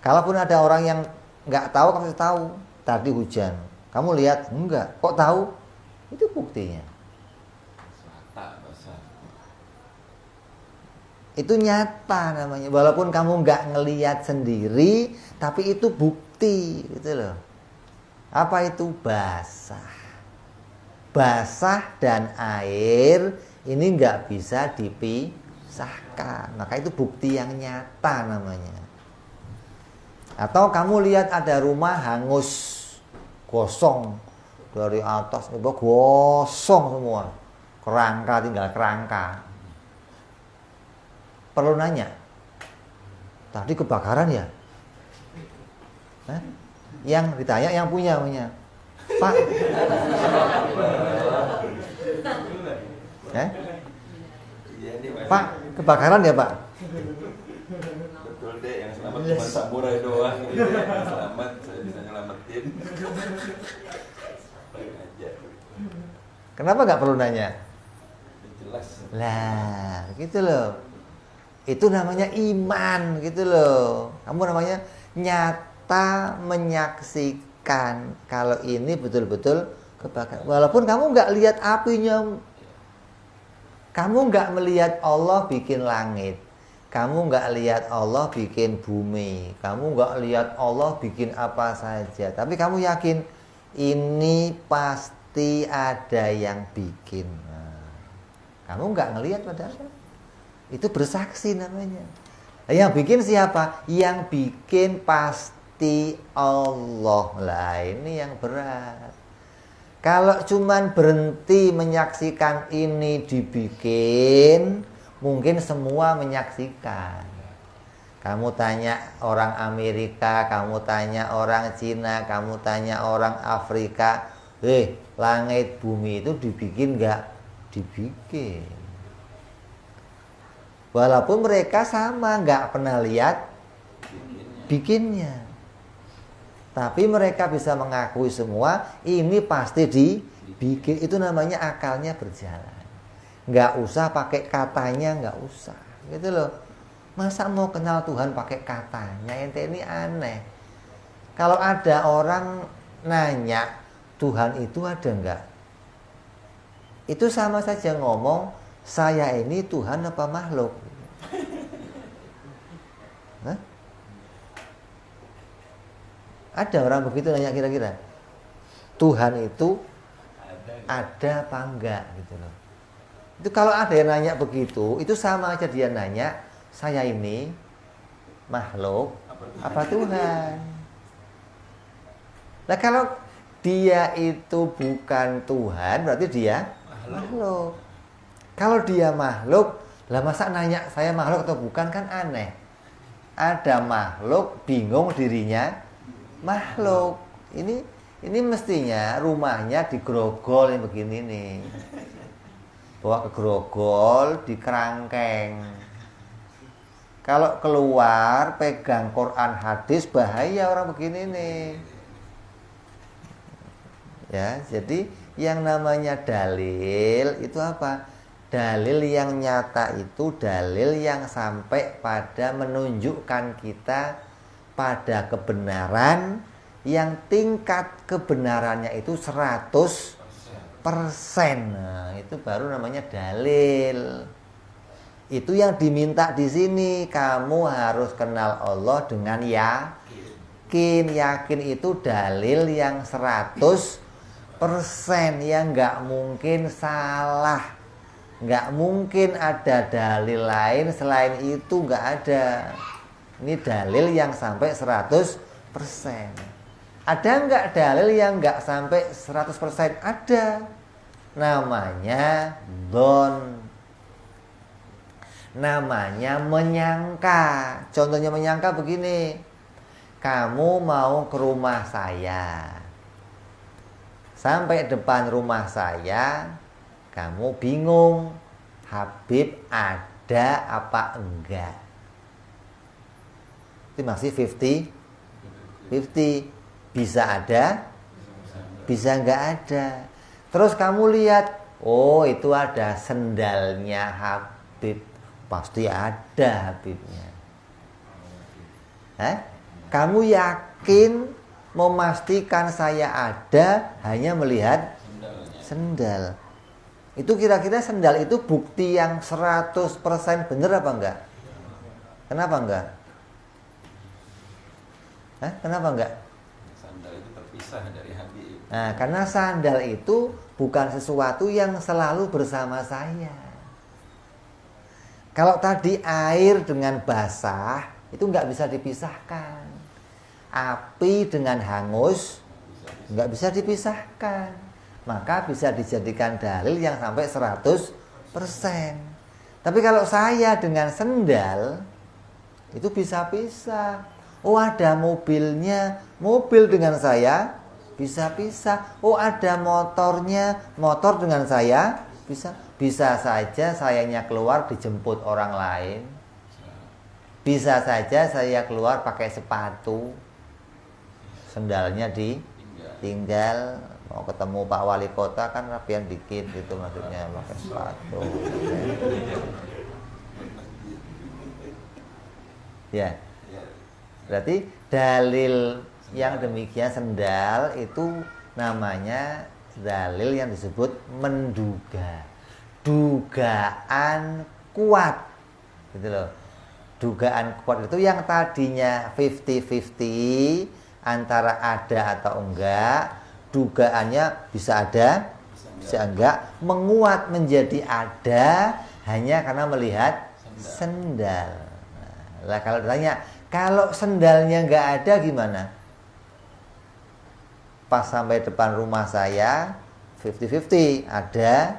Kalaupun ada orang yang nggak tahu, kamu tahu tadi hujan. Kamu lihat enggak? Kok tahu? Itu buktinya. Itu nyata namanya. Walaupun kamu nggak ngelihat sendiri, tapi itu bukti, gitu loh. Apa itu? Basah. Basah dan air ini nggak bisa dipisahkan. Maka itu bukti yang nyata namanya. Atau kamu lihat ada rumah hangus, gosong dari atas, gosong semua, kerangka tinggal kerangka. Perlu nanya, tadi kebakaran ya? Hah? Yang ditanya yang punya. Pak, Pak, kebakaran ya Pak? Betul deh, yang selamat cuma samurai doang. Yang selamat, saya bisa nyelamatin. Aja. Kenapa nggak perlu nanya? Jelas. Lah, gitu loh. Itu namanya iman, gitu loh. Kamu namanya nyata menyaksikan kalau ini betul-betul kebakaran. Walaupun kamu nggak lihat apinya, kamu nggak melihat Allah bikin langit, kamu nggak lihat Allah bikin bumi, kamu nggak lihat Allah bikin apa saja, tapi kamu yakin ini pasti ada yang bikin. Nah, kamu nggak ngelihat padahal. Itu bersaksi namanya. Yang bikin siapa? Yang bikin pasti Allah. Lah ini yang berat. Kalau cuman berhenti menyaksikan ini dibikin, mungkin semua menyaksikan. Kamu tanya orang Amerika, kamu tanya orang Cina, kamu tanya orang Afrika, langit bumi itu dibikin nggak? Dibikin. Walaupun mereka sama, nggak pernah lihat bikinnya. Tapi mereka bisa mengakui semua, ini pasti dibikin. Itu namanya akalnya berjalan. Nggak usah pakai katanya, nggak usah. Gitu loh. Masa mau kenal Tuhan pakai katanya? Ente ini aneh. Kalau ada orang nanya, Tuhan itu ada nggak? Itu sama saja ngomong, saya ini Tuhan apa makhluk? Hah? Ada orang begitu nanya kira-kira Tuhan itu ada apa enggak gitu loh. Itu kalau ada yang nanya begitu, itu sama aja dia nanya, saya ini makhluk apa Tuhan? Nah kalau dia itu bukan Tuhan, berarti dia makhluk. Kalau dia makhluk, lah masa nanya saya makhluk atau bukan, kan aneh. Ada makhluk bingung dirinya makhluk. Ini mestinya rumahnya digrogol yang begini nih. bawa ke grogol, di kerangkeng. Kalau keluar pegang Quran hadis bahaya orang begini nih. Ya, jadi yang namanya dalil itu apa? Dalil yang nyata itu dalil yang sampai pada menunjukkan kita pada kebenaran yang tingkat kebenarannya itu 100%. Nah, itu baru namanya dalil. Itu yang diminta di sini. Kamu harus kenal Allah dengan yakin. Yakin itu dalil yang 100%, yang nggak mungkin salah. Nggak mungkin ada dalil lain selain itu, nggak ada. Ini dalil yang sampai 100%. Ada nggak dalil yang nggak sampai 100%? Ada. Namanya dhon. Namanya menyangka. Contohnya menyangka begini. Kamu mau ke rumah saya. Sampai depan rumah saya, kamu bingung. Habib ada apa enggak? Itu masih 50-50. Bisa ada, bisa enggak ada. Terus kamu lihat, oh itu ada sendalnya Habib. Pasti ada Habibnya. Kamu yakin memastikan saya ada hanya melihat sendal. Itu kira-kira sendal itu bukti yang 100% benar apa enggak? Kenapa enggak? Kenapa enggak? Sandal itu terpisah dari Habib. Nah, karena sandal itu bukan sesuatu yang selalu bersama saya. Kalau tadi air dengan basah itu nggak bisa dipisahkan. Api dengan hangus nggak bisa dipisahkan. Maka bisa dijadikan dalil yang sampai 100%. Tapi kalau saya dengan sendal itu bisa pisah. Oh ada mobilnya, mobil dengan saya bisa pisah. Oh ada motornya, motor dengan saya bisa. Bisa saja sayanya keluar dijemput orang lain. Bisa saja saya keluar pakai sepatu, sendalnya ditinggal. Mau ketemu Pak Wali Kota kan rapian dikit gitu, maksudnya pakai sepatu. Ya. Berarti dalil yang demikian sendal itu namanya dalil yang disebut menduga. Dugaan kuat. Gitu loh. Dugaan kuat itu yang tadinya 50-50 antara ada atau enggak, dugaannya bisa ada, bisa enggak, menguat menjadi ada hanya karena melihat sendal. Nah, kalau ditanya, kalau sendalnya enggak ada gimana? Pas sampai depan rumah saya 50-50 ada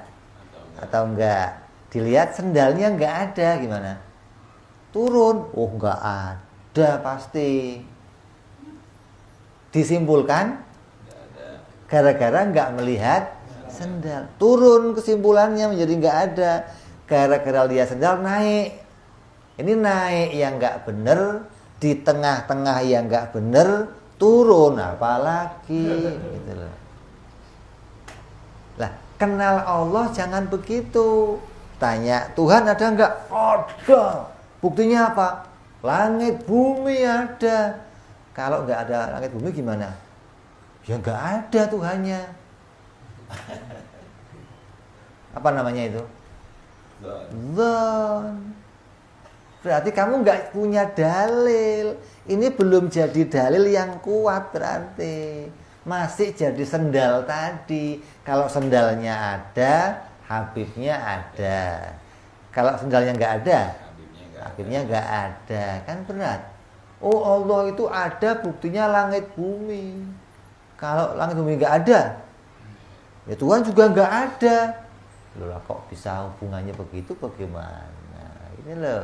atau enggak, dilihat sendalnya enggak ada gimana? Turun, oh enggak ada pasti. Disimpulkan gara-gara enggak melihat sendal. Turun kesimpulannya menjadi enggak ada. Gara-gara lihat sendal naik. Ini naik yang enggak benar, di tengah-tengah yang enggak benar, turun apalagi gitu loh. Lah, kenal Allah jangan begitu. Tanya, Tuhan ada enggak? Ada. Buktinya apa? Langit bumi ada. Kalau enggak ada langit bumi gimana? Ya enggak ada Tuhannya. Apa namanya itu? Dzon. Berarti kamu enggak punya dalil. Ini belum jadi dalil yang kuat berarti. Masih jadi sendal tadi. Kalau sendalnya ada, Habibnya ada. Kalau sendalnya enggak ada, Habibnya enggak ada. Kan berat. Oh Allah itu ada, buktinya langit bumi. Kalau langit bumi enggak ada, ya Tuhan juga enggak ada. Loh kok bisa hubungannya begitu, bagaimana? Ini loh.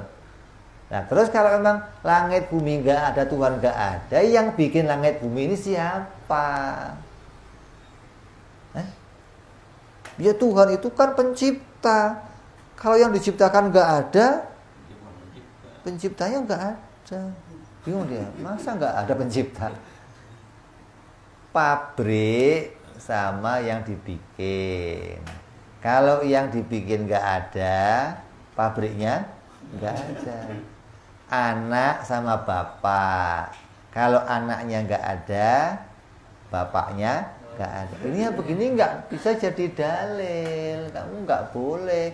Nah terus kalau memang langit bumi enggak ada, Tuhan enggak ada, yang bikin langit bumi ini siapa? Ya Tuhan itu kan pencipta. pencipta. Kalau yang diciptakan nggak ada, penciptanya nggak ada. Bingung dia, masa nggak ada pencipta? Pabrik sama yang dibikin. Kalau yang dibikin nggak ada, pabriknya nggak ada. Anak sama bapak. Kalau anaknya nggak ada, bapaknya nggak ada. Ini ya begini nggak bisa jadi dalil. Kamu nggak boleh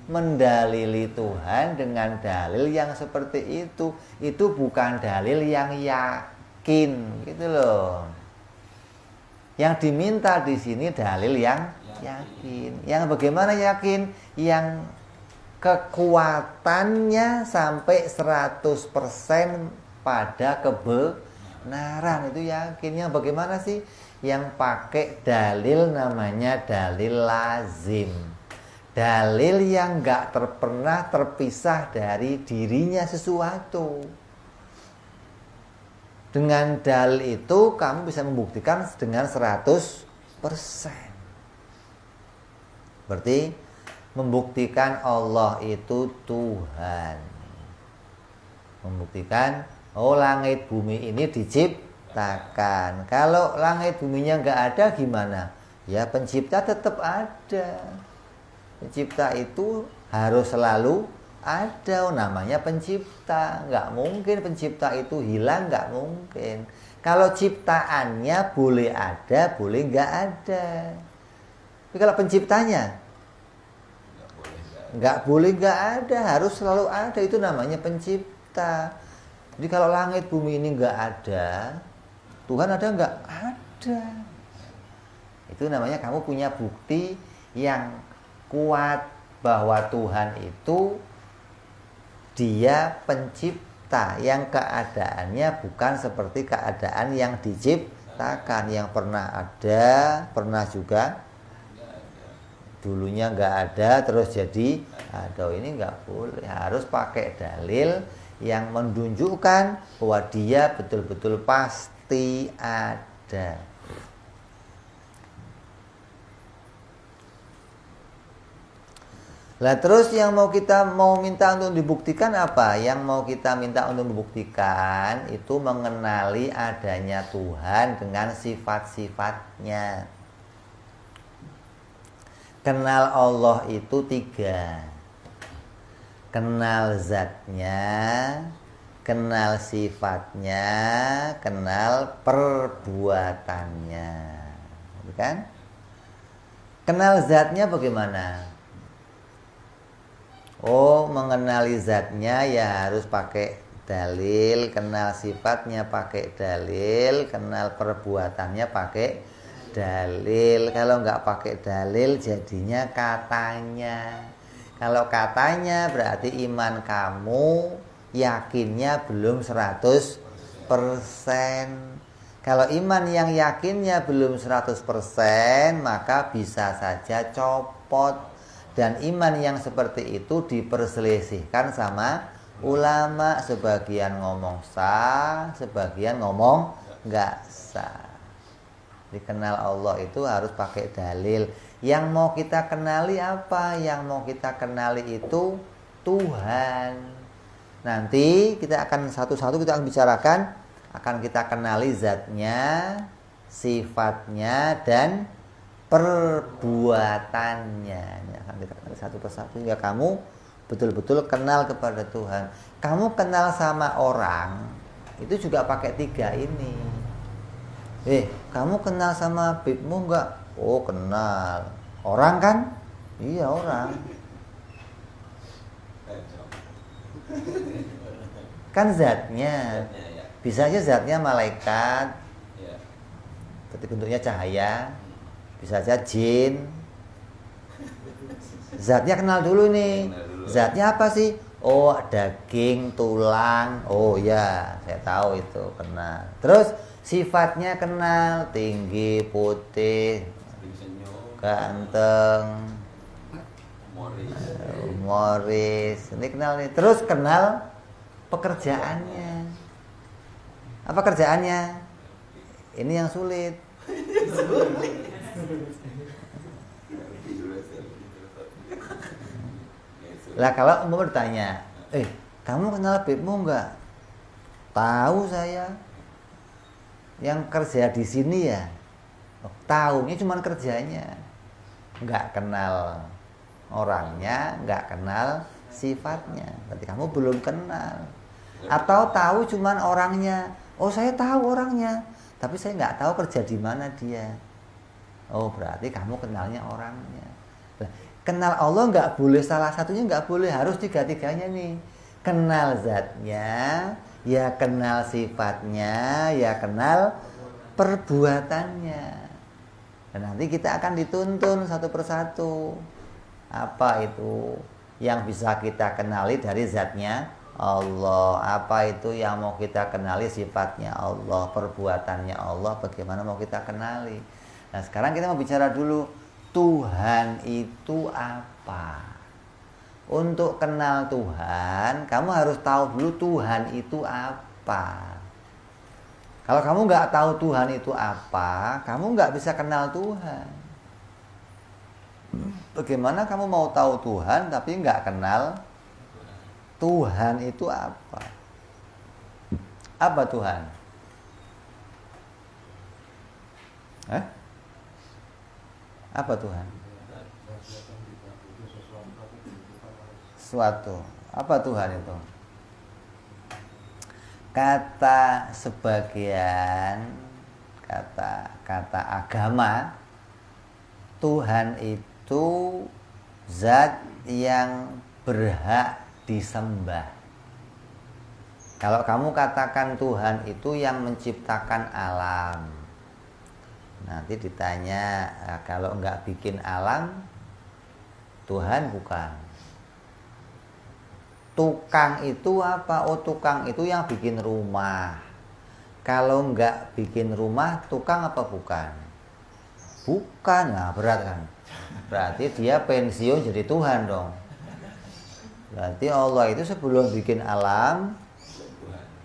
mendalili Tuhan dengan dalil yang seperti itu. Itu bukan dalil yang yakin, gitu loh. Yang diminta di sini dalil yang yakin. Yang bagaimana yakin? Yang kekuatannya sampai 100% pada kebenaran, itu yakin. Yang bagaimana sih? Yang pakai dalil namanya dalil lazim. Dalil yang gak pernah terpisah dari dirinya sesuatu. Dengan dalil itu kamu bisa membuktikan dengan 100%. Berarti membuktikan Allah itu Tuhan. Membuktikan langit bumi ini diciptakan. Kalau langit buminya nggak ada gimana? Ya pencipta tetap ada. Pencipta itu harus selalu ada, namanya pencipta. Nggak mungkin pencipta itu hilang, nggak mungkin. Kalau ciptaannya boleh ada, boleh nggak ada. Tapi kalau penciptanya nggak boleh nggak ada, harus selalu ada. Itu namanya pencipta. Jadi kalau langit bumi ini nggak ada, Tuhan ada nggak? Ada. Itu namanya kamu punya bukti yang kuat bahwa Tuhan itu Dia pencipta, yang keadaannya bukan seperti keadaan yang diciptakan, yang pernah ada, pernah juga dulunya nggak ada terus jadi ada. Ini nggak boleh, harus pakai dalil yang menunjukkan bahwa Dia betul-betul pasti ada. Lah terus yang kita minta untuk dibuktikan apa? Yang mau kita minta untuk membuktikan itu mengenali adanya Tuhan dengan sifat-sifatnya. Kenal Allah itu 3. Kenal zatnya, kenal sifatnya, kenal perbuatannya. Bukan? Kenal zatnya bagaimana? Mengenali zatnya ya harus pakai dalil, kenal sifatnya pakai dalil, kenal perbuatannya pakai dalil. Kalau nggak pakai dalil jadinya katanya. Kalau katanya berarti iman kamu yakinnya belum 100%. Kalau iman yang yakinnya belum 100%, maka bisa saja copot. Dan iman yang seperti itu diperselisihkan sama ulama. Sebagian ngomong sah, sebagian ngomong nggak sah. Dikenal Allah itu harus pakai dalil. Yang mau kita kenali apa? Yang mau kita kenali itu Tuhan. Nanti kita akan satu-satu kita akan bicarakan. Akan kita kenali zatnya, sifatnya, dan perbuatannya. Ini akan kita kenali satu persatu hingga kamu betul-betul kenal kepada Tuhan. Kamu kenal sama orang itu juga pakai 3 ini. Kamu kenal sama Bibmu enggak? Oh kenal. Orang kan? Iya orang. Kan zatnya. Bisa aja zatnya malaikat. Berarti bentuknya cahaya. Bisa saja jin. Zatnya kenal dulu nih. Zatnya apa sih? Oh daging, tulang. Oh ya saya tahu itu kenal. Terus sifatnya kenal, tinggi, putih, ganteng, humoris. Ini kenal nih. Terus kenal pekerjaannya. Apa kerjaannya? Ini yang sulit. Lah kalau umpama bertanya, kamu kenal Bibmu enggak? Tahu saya. Yang kerja di sini ya. Tahu, ini cuma kerjanya. Enggak kenal orangnya, enggak kenal sifatnya. Berarti kamu belum kenal. Atau tahu cuma orangnya. Oh, saya tahu orangnya, tapi saya enggak tahu kerja di mana dia. Oh, berarti kamu kenalnya orangnya. Nah, kenal Allah enggak boleh salah satunya, enggak boleh, harus tiga-tiganya nih. Kenal zatnya, ya kenal sifatnya, ya kenal perbuatannya. Dan nanti kita akan dituntun satu persatu. Apa itu yang bisa kita kenali dari zatnya Allah? Apa itu yang mau kita kenali sifatnya Allah, perbuatannya Allah, bagaimana mau kita kenali? Nah, sekarang kita mau bicara dulu, Tuhan itu apa? Untuk kenal Tuhan, kamu harus tahu dulu Tuhan itu apa. Kalau kamu nggak tahu Tuhan itu apa, kamu nggak bisa kenal Tuhan. Bagaimana kamu mau tahu Tuhan tapi nggak kenal Tuhan itu apa? Apa Tuhan? Apa Tuhan? Suatu. Apa Tuhan itu? Kata sebagian kata agama, Tuhan itu zat yang berhak disembah. Kalau kamu katakan Tuhan itu yang menciptakan alam, nanti ditanya, kalau enggak bikin alam, Tuhan bukan. Tukang itu apa? Oh, tukang itu yang bikin rumah. Kalau enggak bikin rumah, tukang apa bukan? Bukan, nah berat kan? Berarti dia pensiun jadi Tuhan dong. Berarti Allah itu sebelum bikin alam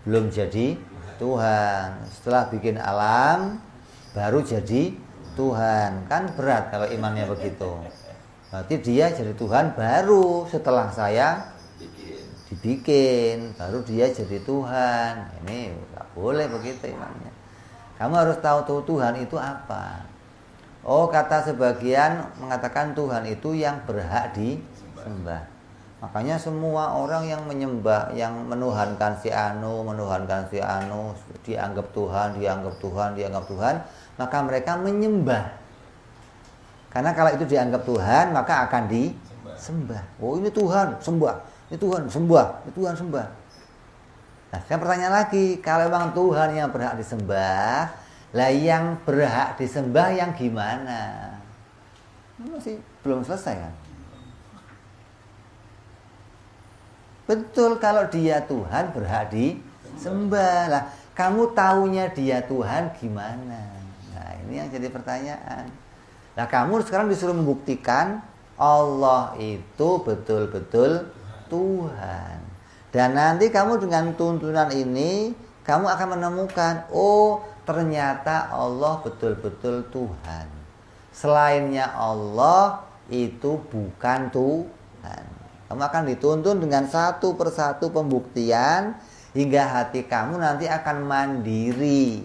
belum jadi Tuhan. Setelah bikin alam baru jadi Tuhan. Kan berat kalau imannya begitu. Berarti dia jadi Tuhan baru setelah saya dibikin, baru dia jadi Tuhan. Ini nggak boleh begitu imannya. Kamu harus tahu Tuhan itu apa. Oh, kata sebagian mengatakan Tuhan itu yang berhak disembah. Makanya semua orang yang menyembah, yang menuhankan si anu, dianggap Tuhan, maka mereka menyembah. Karena kalau itu dianggap Tuhan, maka akan disembah. Oh, ini Tuhan, sembah. Ini Tuhan, sembah. Ini Tuhan, sembah. Nah, sekarang pertanyaan lagi, kalau memang Tuhan yang berhak disembah, lah yang berhak disembah yang gimana? Masih belum selesai kan? Betul, kalau dia Tuhan berhak disembah. Lah, kamu taunya dia Tuhan gimana? Nah, ini yang jadi pertanyaan. Nah, kamu sekarang disuruh membuktikan Allah itu betul-betul Tuhan. Dan nanti kamu dengan tuntunan ini, kamu akan menemukan, oh ternyata Allah betul-betul Tuhan. Selainnya Allah itu bukan Tuhan. Kamu akan dituntun dengan satu persatu pembuktian hingga hati kamu nanti akan mandiri.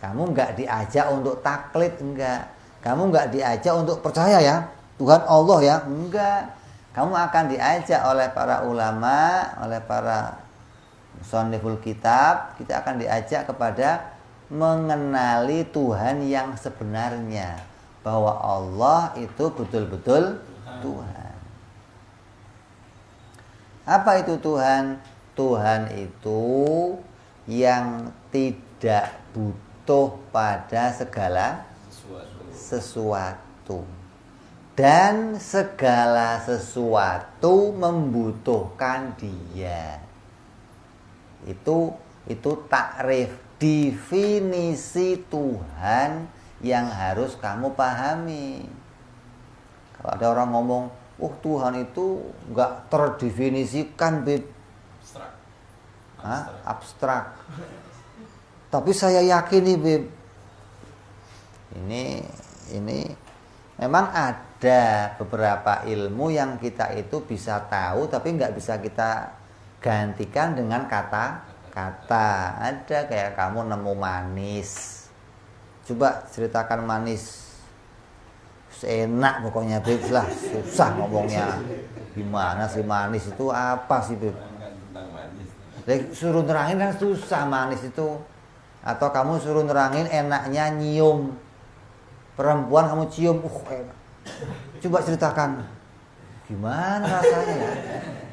Kamu enggak diajak untuk taklid, enggak. Kamu enggak diajak untuk percaya ya Tuhan Allah ya, enggak. Kamu akan diajak oleh para ulama, oleh para musanniful kitab, kita akan diajak kepada mengenali Tuhan yang sebenarnya, bahwa Allah itu betul-betul Tuhan. Apa itu Tuhan? Tuhan itu yang tidak butuh pada segala sesuatu. Dan segala sesuatu membutuhkan dia. Itu takrif, definisi Tuhan yang harus kamu pahami. Kalau ada orang ngomong, oh Tuhan itu nggak terdefinisikan, Beb. Abstrak. Tapi saya yakin nih, Beb. Ini Memang ada beberapa ilmu yang kita itu bisa tahu tapi nggak bisa kita gantikan dengan kata-kata. Ada kayak kamu nemu manis, coba ceritakan manis. Enak pokoknya Beb lah, susah ngomongnya. Gimana sih manis itu apa sih Beb? Tentang manis. Suruh nerangin kan susah manis itu. Atau kamu suruh nerangin enaknya nyium. Perempuan kamu cium, enak. Coba ceritakan. Gimana rasanya?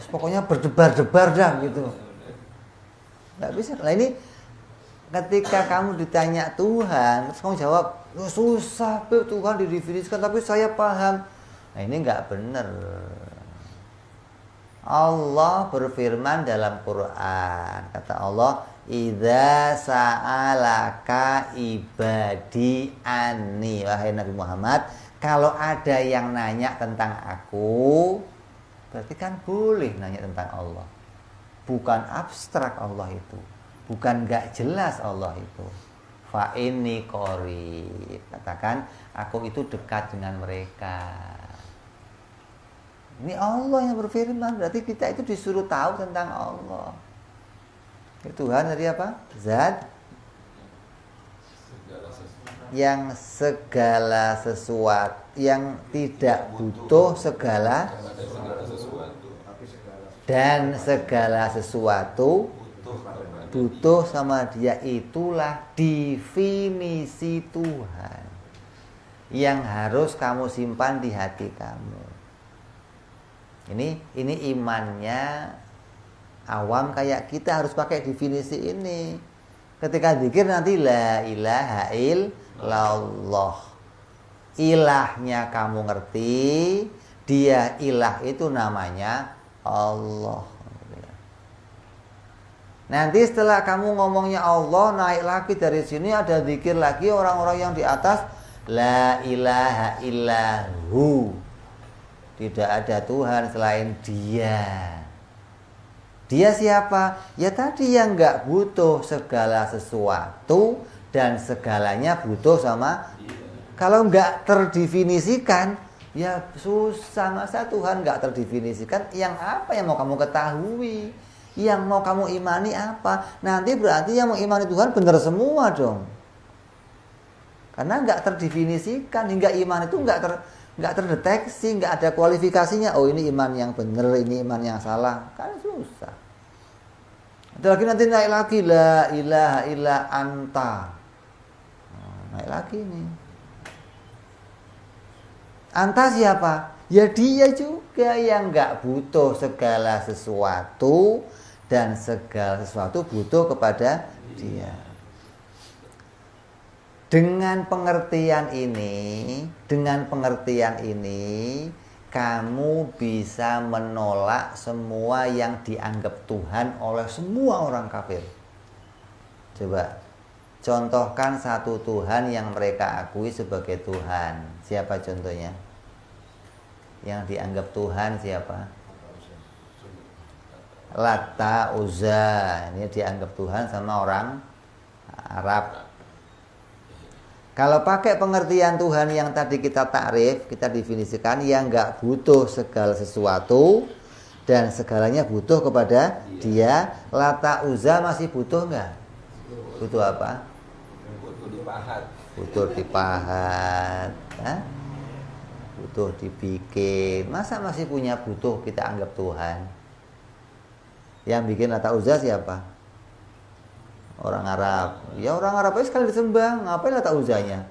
Pokoknya berdebar-debar dah gitu. Nggak bisa. Nah ini ketika kamu ditanya Tuhan, terus kamu jawab, susah Beb, Tuhan didefinisikan, tapi saya paham. Nah ini nggak benar. Allah berfirman dalam Quran, kata Allah, idza sa'alaka ibadi anni, wahai Nabi Muhammad, kalau ada yang nanya tentang aku, berarti kan boleh nanya tentang Allah. Bukan abstrak Allah itu, bukan gak jelas Allah itu. Fa inni qarib, katakan aku itu dekat dengan mereka. Ini Allah yang berfirman, berarti kita itu disuruh tahu tentang Allah. Tuhan dari apa? Zat yang segala sesuatu, yang tidak butuh segala dan segala sesuatu butuh sama dia. Itulah definisi Tuhan yang harus kamu simpan di hati kamu. Ini imannya awam kayak kita harus pakai definisi ini. Ketika zikir nanti la ilaha illallah. Ilahnya kamu ngerti, dia ilah itu namanya Allah. Nanti setelah kamu ngomongnya Allah, naik lagi dari sini ada zikir lagi orang-orang yang di atas, la ilaha illahu. Tidak ada Tuhan selain Dia. Dia siapa? Ya tadi yang nggak butuh segala sesuatu dan segalanya butuh sama. Kalau nggak terdefinisikan, ya susah. Masa Tuhan nggak terdefinisikan? Yang apa yang mau kamu ketahui? Yang mau kamu imani apa? Nanti berarti yang mau imani Tuhan benar semua dong. Karena nggak terdefinisikan, hingga iman itu nggak terdeteksi, nggak ada kualifikasinya. Oh ini iman yang benar, ini iman yang salah, kan susah. Ada lagi nanti naik lagi la ilaha illa anta. Naik lagi nih. Anta siapa? Ya dia juga yang nggak butuh segala sesuatu dan segala sesuatu butuh kepada dia. Dengan pengertian ini, kamu bisa menolak semua yang dianggap Tuhan oleh semua orang kafir. Coba, contohkan satu Tuhan yang mereka akui sebagai Tuhan. Siapa contohnya? Yang dianggap Tuhan siapa? Lata, Uzza. Ini dianggap Tuhan sama orang Arab. Kalau pakai pengertian Tuhan yang tadi kita takrif, kita definisikan, yang nggak butuh segala sesuatu dan segalanya butuh kepada dia, Lata Uzza masih butuh nggak? Butuh apa? Butuh dipahat. Butuh dipahat, butuh dibikin. Masa masih punya butuh kita anggap Tuhan? Yang bikin Lata Uzza siapa? Orang Arab. Ya orang Arab aja sekali disembah, ngapain Lata Uzzanya?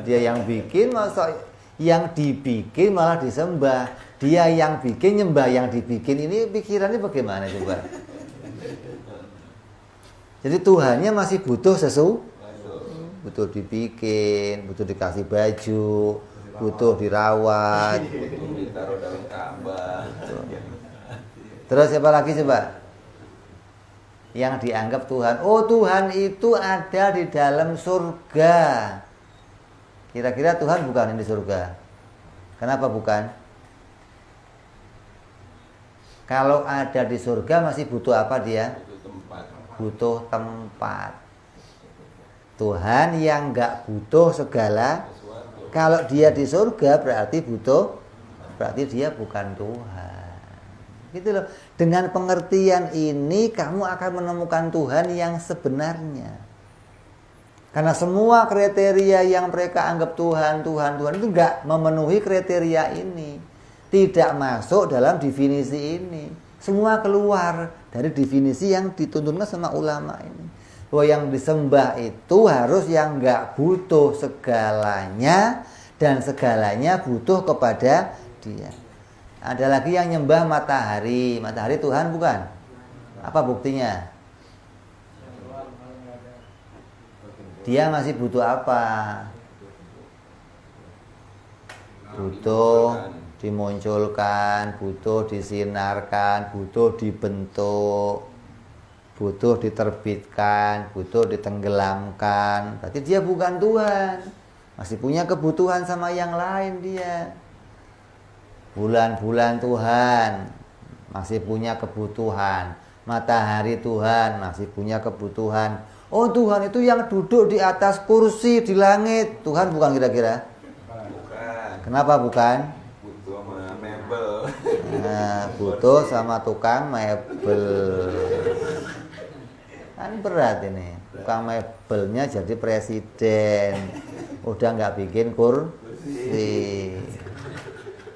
Dia yang bikin, masa yang dibikin malah disembah. Dia yang bikin nyembah yang dibikin. Ini pikirannya bagaimana coba? Jadi Tuhannya masih butuh sesuatu, butuh dibikin, butuh dikasih baju, butuh dirawat, Butuh ditaruh dalam Ka'bah. Terus siapa lagi coba? Yang dianggap Tuhan. Oh Tuhan itu ada di dalam surga. Kira-kira Tuhan bukan di surga? Kenapa bukan? Kalau ada di surga masih butuh apa dia? Butuh tempat. Tuhan yang nggak butuh segala Kalau dia di surga berarti dia bukan Tuhan. Gitu loh. Dengan pengertian ini kamu akan menemukan Tuhan yang sebenarnya. Karena semua kriteria yang mereka anggap Tuhan itu enggak memenuhi kriteria ini. Tidak masuk dalam definisi ini. Semua keluar dari definisi yang dituntunkan sama ulama ini. Bahwa yang disembah itu harus yang enggak butuh segalanya dan segalanya butuh kepada dia. Ada lagi yang nyembah matahari. Matahari Tuhan bukan? Apa buktinya? Dia masih butuh apa? Butuh dimunculkan, butuh disinarkan, butuh dibentuk, butuh diterbitkan, butuh ditenggelamkan. Berarti dia bukan Tuhan. Masih punya kebutuhan sama yang lain dia. Bulan-bulan Tuhan masih punya kebutuhan. Matahari Tuhan masih punya kebutuhan. Oh, Tuhan itu yang duduk di atas kursi di langit. Tuhan bukan kira-kira? Bukan. Kenapa bukan? Butuh sama mebel. Nah, butuh sama tukang mebel. Kan berat ini. Tukang mebelnya jadi presiden. Udah nggak bikin kursi.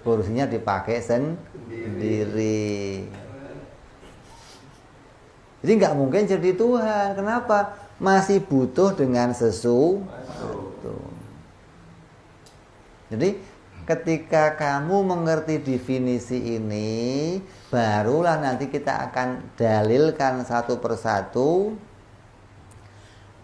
Kursinya dipakai sendiri. Jadi nggak mungkin jadi Tuhan. Kenapa? Masih butuh dengan sesuatu. Jadi ketika kamu mengerti definisi ini, barulah nanti kita akan dalilkan satu persatu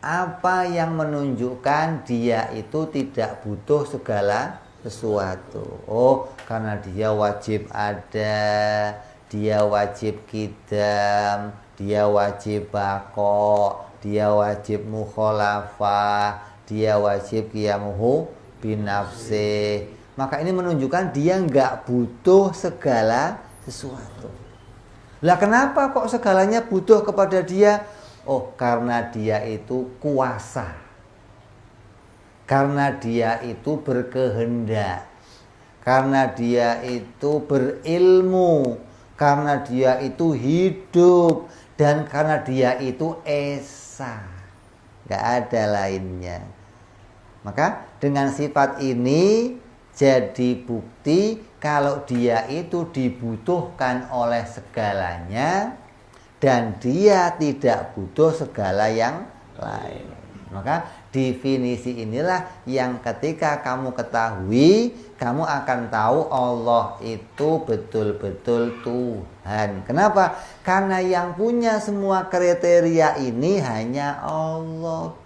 apa yang menunjukkan dia itu tidak butuh segala sesuatu. Oh, karena dia wajib ada, dia wajib kidam, dia wajib bako, dia wajib mukhalafah, dia wajib qiyamuhu binafsih. Maka ini menunjukkan dia nggak butuh segala sesuatu. Lah kenapa kok segalanya butuh kepada dia? Oh, karena dia itu kuasa. Karena dia itu berkehendak. Karena dia itu berilmu. Karena dia itu hidup. Dan karena dia itu esa. Gak ada lainnya. Maka dengan sifat ini jadi bukti kalau dia itu dibutuhkan oleh segalanya dan dia tidak butuh segala yang lain. Maka definisi inilah yang ketika kamu ketahui, kamu akan tahu Allah itu betul-betul Tuhan. Kenapa? Karena yang punya semua kriteria ini hanya Allah.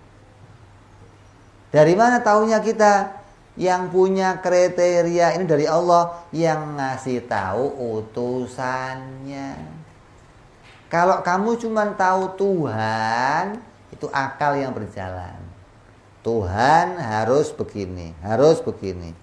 Dari mana tahunya kita? Yang punya kriteria ini dari Allah, yang ngasih tahu utusannya. Kalau kamu cuma tahu Tuhan, itu akal yang berjalan. Tuhan harus begini, harus begini.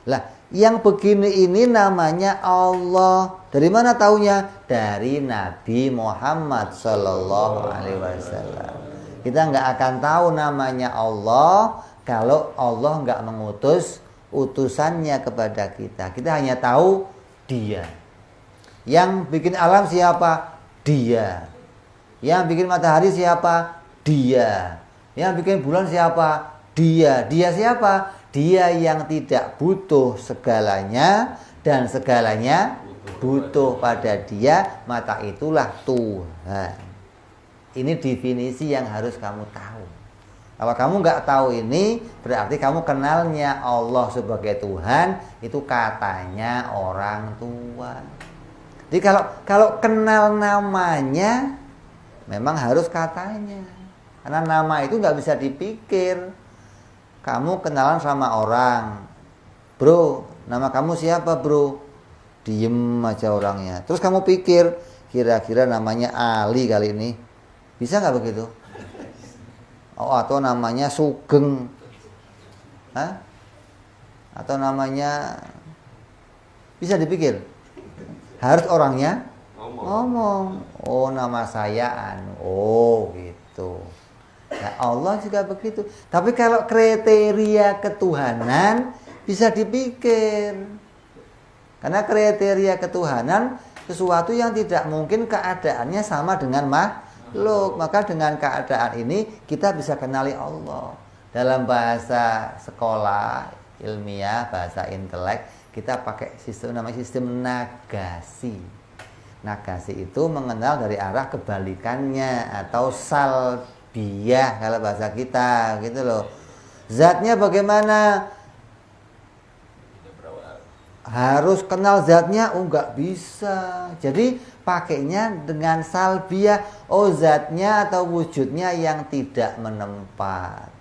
Lah, yang begini ini namanya Allah. Dari mana taunya? Dari Nabi Muhammad Sallallahu Alaihi Wasallam. Kita nggak akan tahu namanya Allah kalau Allah nggak mengutus utusannya kepada kita. Kita hanya tahu Dia. Yang bikin alam siapa? Dia. Yang bikin matahari siapa? Dia. Yang bikin bulan siapa? Dia. Dia siapa? Dia yang tidak butuh segalanya dan segalanya butuh pada Dia, maka itulah Tuhan. Ini definisi yang harus kamu tahu. Kalau kamu nggak tahu ini, berarti kamu kenalnya Allah sebagai Tuhan itu katanya orang tua. Jadi kalau kenal namanya, memang harus katanya. Karena nama itu nggak bisa dipikir. Kamu kenalan sama orang, bro, nama kamu siapa bro? Diem aja orangnya. Terus kamu pikir, kira-kira namanya Ali kali ini. Bisa nggak begitu? Oh, atau namanya Sugeng, hah? Atau namanya, bisa dipikir? Harus orangnya ngomong. Oh, nama saya Anu. Oh, gitu. Nah, Allah juga begitu. Tapi kalau kriteria ketuhanan bisa dipikir. Karena kriteria ketuhanan sesuatu yang tidak mungkin keadaannya sama dengan makhluk. Maka dengan keadaan ini kita bisa kenali Allah. Dalam bahasa sekolah ilmiah, bahasa intelek, kita pakai sistem namanya sistem Nagasi. Nagasi itu mengenal dari arah kebalikannya atau salbiyah kalau bahasa kita, gitu loh. Zatnya bagaimana? Harus kenal zatnya? Oh, nggak bisa. Jadi pakainya dengan salbiyah. Oh, zatnya atau wujudnya yang tidak menempat.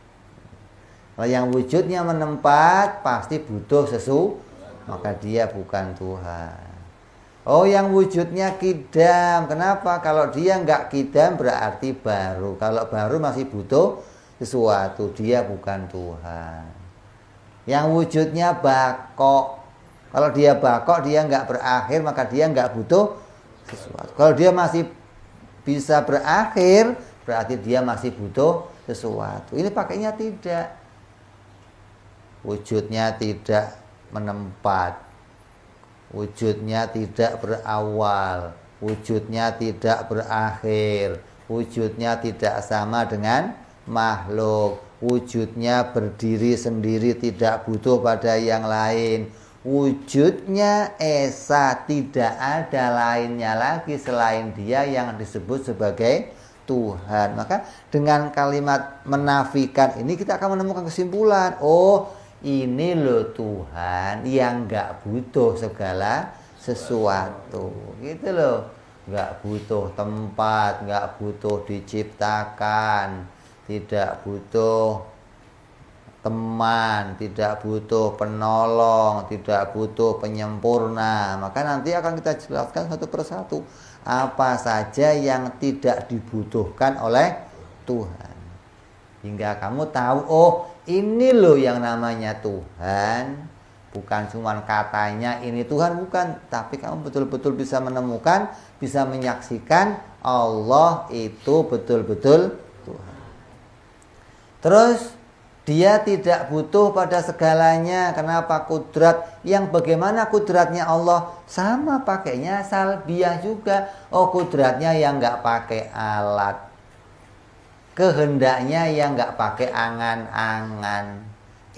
Kalau yang wujudnya menempat pasti butuh sesuatu, maka dia bukan Tuhan. Oh, yang wujudnya kidam. Kenapa? Kalau dia nggak kidam berarti baru. Kalau baru masih butuh sesuatu, dia bukan Tuhan. Yang wujudnya bakok. Kalau dia bakok, dia nggak berakhir, maka dia nggak butuh sesuatu. Kalau dia masih bisa berakhir, berarti dia masih butuh sesuatu. Ini pakainya tidak. Wujudnya tidak menempat, wujudnya tidak berawal, wujudnya tidak berakhir, wujudnya tidak sama dengan makhluk, wujudnya berdiri sendiri tidak butuh pada yang lain, wujudnya esa, tidak ada lainnya lagi selain dia yang disebut sebagai Tuhan. Maka dengan kalimat menafikan ini kita akan menemukan kesimpulan, oh, ini loh Tuhan yang gak butuh segala sesuatu, gitu loh. Gak butuh tempat, gak butuh diciptakan, tidak butuh teman, tidak butuh penolong, tidak butuh penyempurna. Maka nanti akan kita jelaskan satu persatu apa saja yang tidak dibutuhkan oleh Tuhan, hingga kamu tahu, oh, ini loh yang namanya Tuhan. Bukan cuma katanya ini Tuhan, bukan, tapi kamu betul-betul bisa menemukan, bisa menyaksikan Allah itu betul-betul Tuhan. Terus dia tidak butuh pada segalanya. Kenapa? Kudrat. Yang bagaimana kudratnya Allah? Sama pakainya salbiyah juga. Oh, kudratnya yang nggak pakai alat, kehendaknya yang nggak pakai angan-angan,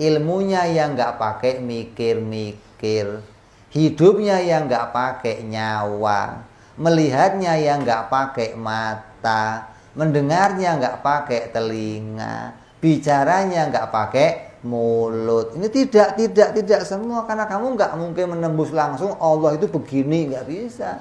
ilmunya yang nggak pakai mikir-mikir, hidupnya yang nggak pakai nyawa, melihatnya yang nggak pakai mata, mendengarnya nggak pakai telinga, bicaranya nggak pakai mulut. Ini tidak semua, karena kamu nggak mungkin menembus langsung Allah itu begini, nggak bisa.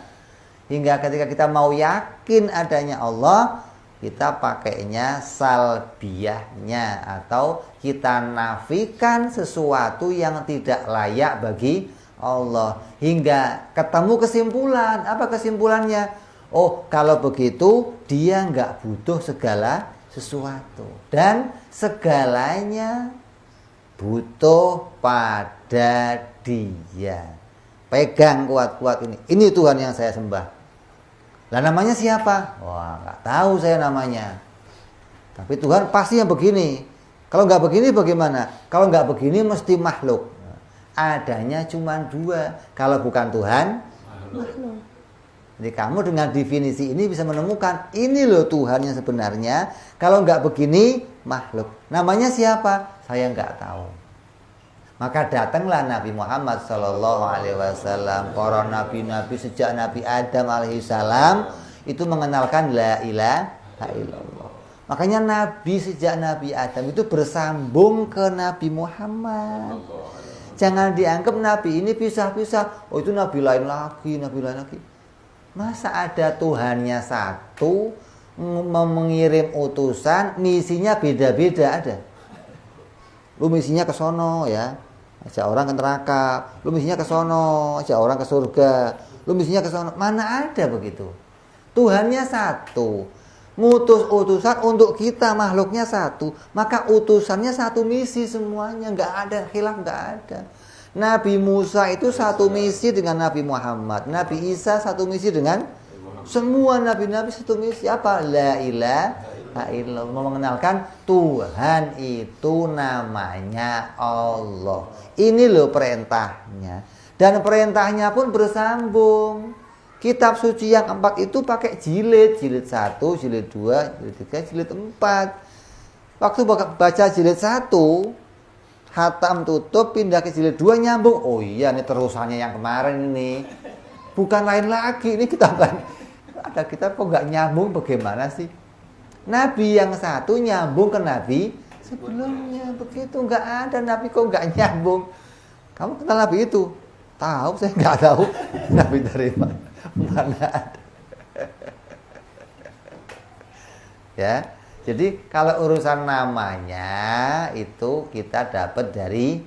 Hingga ketika kita mau yakin adanya Allah, kita pakainya salbiyahnya, atau kita nafikan sesuatu yang tidak layak bagi Allah, hingga ketemu kesimpulan. Apa kesimpulannya? Oh, kalau begitu dia nggak butuh segala sesuatu, dan segalanya butuh pada dia. Pegang kuat-kuat ini. Ini Tuhan yang saya sembah. Lah namanya siapa? Wah, nggak tahu saya namanya. Tapi Tuhan pasti yang begini. Kalau nggak begini bagaimana? Kalau nggak begini mesti makhluk. Adanya cuma dua. Kalau bukan Tuhan, makhluk. Jadi kamu dengan definisi ini bisa menemukan ini loh Tuhan yang sebenarnya. Kalau nggak begini, makhluk. Namanya siapa? Saya nggak tahu. Maka datanglah Nabi Muhammad SAW, para nabi-nabi sejak Nabi Adam alaihissalam itu mengenalkan la ilaha illallah. Makanya Nabi sejak Nabi Adam itu bersambung ke Nabi Muhammad. Jangan dianggap Nabi ini pisah-pisah. Oh, itu Nabi lain lagi, Nabi lain lagi. Masa ada Tuhannya satu, mengirim utusan, misinya beda-beda ada. Lu misinya ke sono ya, ajak orang ke neraka. Lu misinya ke sono, ajak orang ke surga. Lu misinya ke sono. Mana ada begitu? Tuhannya satu. Ngutus utusan untuk kita, makhluknya satu. Maka utusannya satu misi semuanya. Nggak ada khilaf, nggak ada. Nabi Musa itu satu misi dengan Nabi Muhammad. Nabi Isa satu misi dengan semua nabi-nabi, satu misi. Apa? La ilaha illallah, mengenalkan Tuhan itu namanya Allah. Ini loh perintahnya. Dan perintahnya pun bersambung. Kitab suci yang 4 itu pakai jilid 1, jilid 2, jilid 3, jilid 4. Waktu baca jilid 1, khatam tutup, pindah ke jilid 2, nyambung. Oh iya, ini terusannya yang kemarin ini. Bukan lain lagi, ini kita kan ada kitab kok nggak nyambung, bagaimana sih? Nabi yang satu nyambung ke Nabi sebelumnya, begitu. Nggak ada Nabi kok nggak nyambung. Kamu kenal Nabi itu? Tahu, saya nggak tahu. Nabi dari mana? Ya, jadi kalau urusan namanya itu kita dapat dari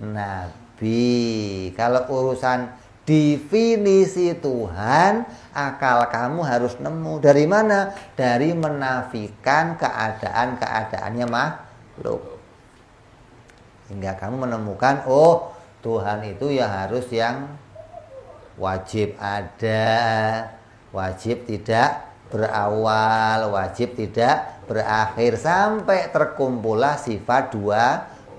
Nabi. Kalau urusan definisi Tuhan, akal kamu harus nemu. Dari mana? Dari menafikan keadaan-keadaannya makhluk. Hingga kamu menemukan, oh Tuhan itu ya harus yang wajib ada, wajib tidak berawal, wajib tidak berakhir, sampai terkumpullah sifat 20.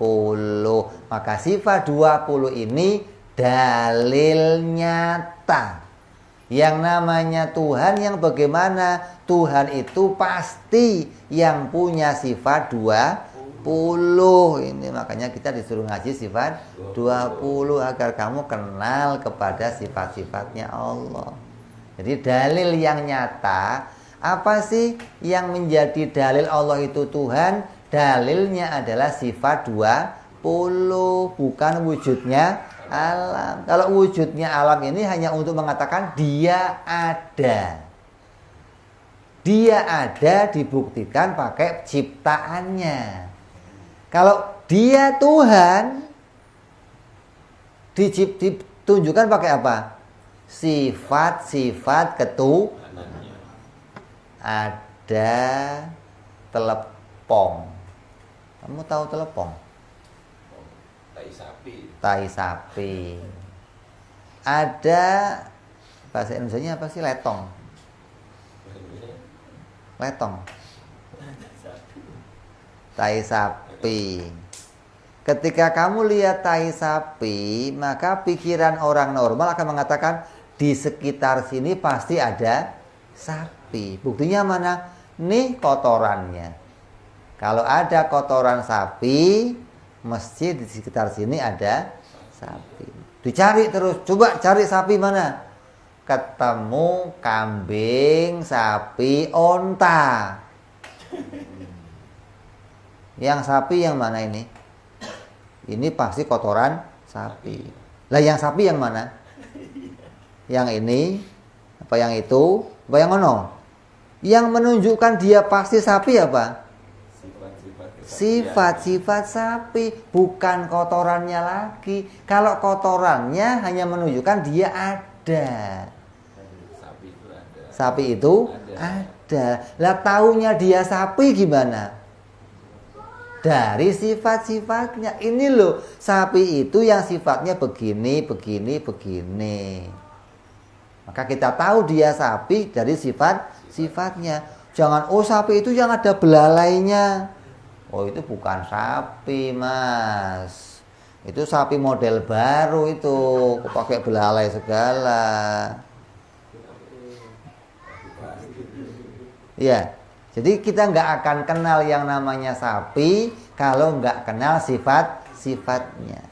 Maka sifat 20 ini dalil nyata. Yang namanya Tuhan yang bagaimana? Tuhan itu pasti yang punya sifat 20. Ini makanya kita disuruh ngaji sifat 20 agar kamu kenal kepada sifat-sifatnya Allah. Jadi dalil yang nyata, apa sih yang menjadi dalil Allah itu Tuhan? Dalilnya adalah sifat 20, bukan wujudnya alam. Kalau wujudnya alam ini hanya untuk mengatakan dia ada. Dia ada dibuktikan pakai ciptaannya. Kalau dia Tuhan ditunjukkan pakai apa? Sifat-sifat ketuhanan. Ada telepong. Kamu tahu telepong? Tai sapi. Ada bahasa Indonesianya apa sih? Letong. Tai sapi. Ketika kamu lihat tai sapi, maka pikiran orang normal akan mengatakan di sekitar sini pasti ada sapi. Buktinya mana? Nih kotorannya. Kalau ada kotoran sapi, mesti di sekitar sini ada sapi. Dicari terus, coba cari sapi mana? Ketemu kambing, sapi, onta. Yang sapi yang mana ini? Ini pasti kotoran sapi. Lah yang sapi yang mana? Yang ini? Apa yang itu? Apa yang mana? Yang menunjukkan dia pasti sapi apa? Sifat-sifat sapi, bukan kotorannya lagi. Kalau kotorannya hanya menunjukkan dia ada. Sapi itu ada. Lah taunya dia sapi gimana? Dari sifat-sifatnya. Ini loh, sapi itu yang sifatnya begini, begini, begini. Maka kita tahu dia sapi dari sifat-sifatnya. Jangan, oh sapi itu yang ada belalainya. Oh itu bukan sapi mas, itu sapi model baru itu, pakai belalai segala. Ya, jadi kita nggak akan kenal yang namanya sapi kalau nggak kenal sifat-sifatnya.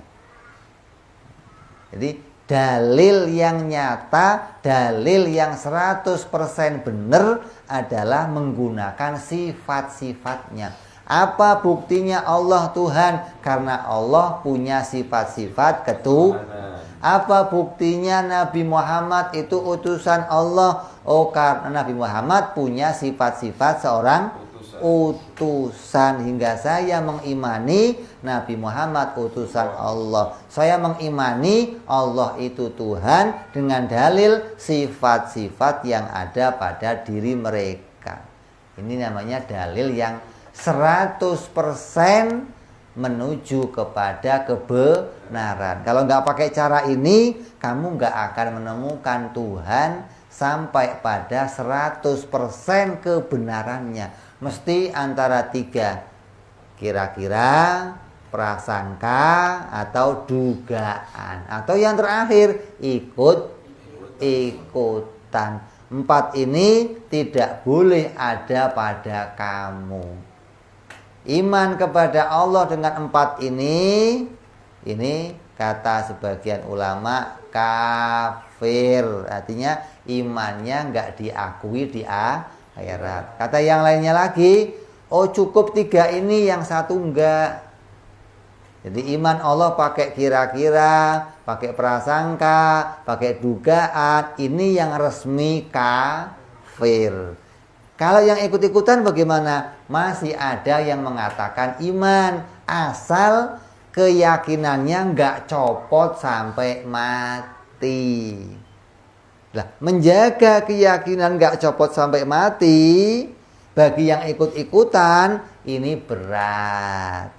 Jadi dalil yang nyata, dalil yang 100% benar adalah menggunakan sifat-sifatnya. Apa buktinya Allah Tuhan? Karena Allah punya sifat-sifat ketuhanan. Apa buktinya Nabi Muhammad itu utusan Allah? Oh, karena Nabi Muhammad punya sifat-sifat seorang utusan. Hingga saya mengimani Nabi Muhammad utusan Allah. Saya mengimani Allah itu Tuhan dengan dalil sifat-sifat yang ada pada diri mereka. Ini namanya dalil yang 100% menuju kepada kebenaran. Kalau nggak pakai cara ini, kamu nggak akan menemukan Tuhan sampai pada 100% kebenarannya. Mesti antara 3. Kira-kira, prasangka, atau dugaan. Atau yang terakhir, ikut-ikutan. 4 ini tidak boleh ada pada kamu. Iman kepada Allah dengan 4 ini kata sebagian ulama kafir. Artinya imannya nggak diakui di akhirat. Kata yang lainnya lagi, oh cukup 3 ini, yang 1 enggak. Jadi iman Allah pakai kira-kira, pakai prasangka, pakai dugaan, ini yang resmi kafir. Kalau yang ikut-ikutan bagaimana? Masih ada yang mengatakan iman, asal keyakinannya nggak copot sampai mati. Nah, menjaga keyakinan nggak copot sampai mati bagi yang ikut-ikutan ini berat.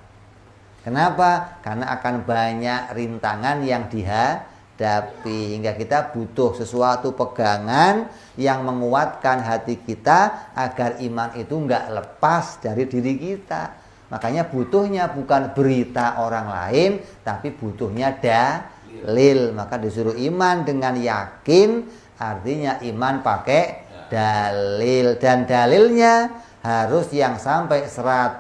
Kenapa? Karena akan banyak rintangan yang dihadapi, hingga kita butuh sesuatu pegangan yang menguatkan hati kita agar iman itu nggak lepas dari diri kita. Makanya butuhnya bukan berita orang lain, tapi butuhnya dalil. Maka disuruh iman dengan yakin, artinya iman pakai dalil. Dan dalilnya harus yang sampai 100%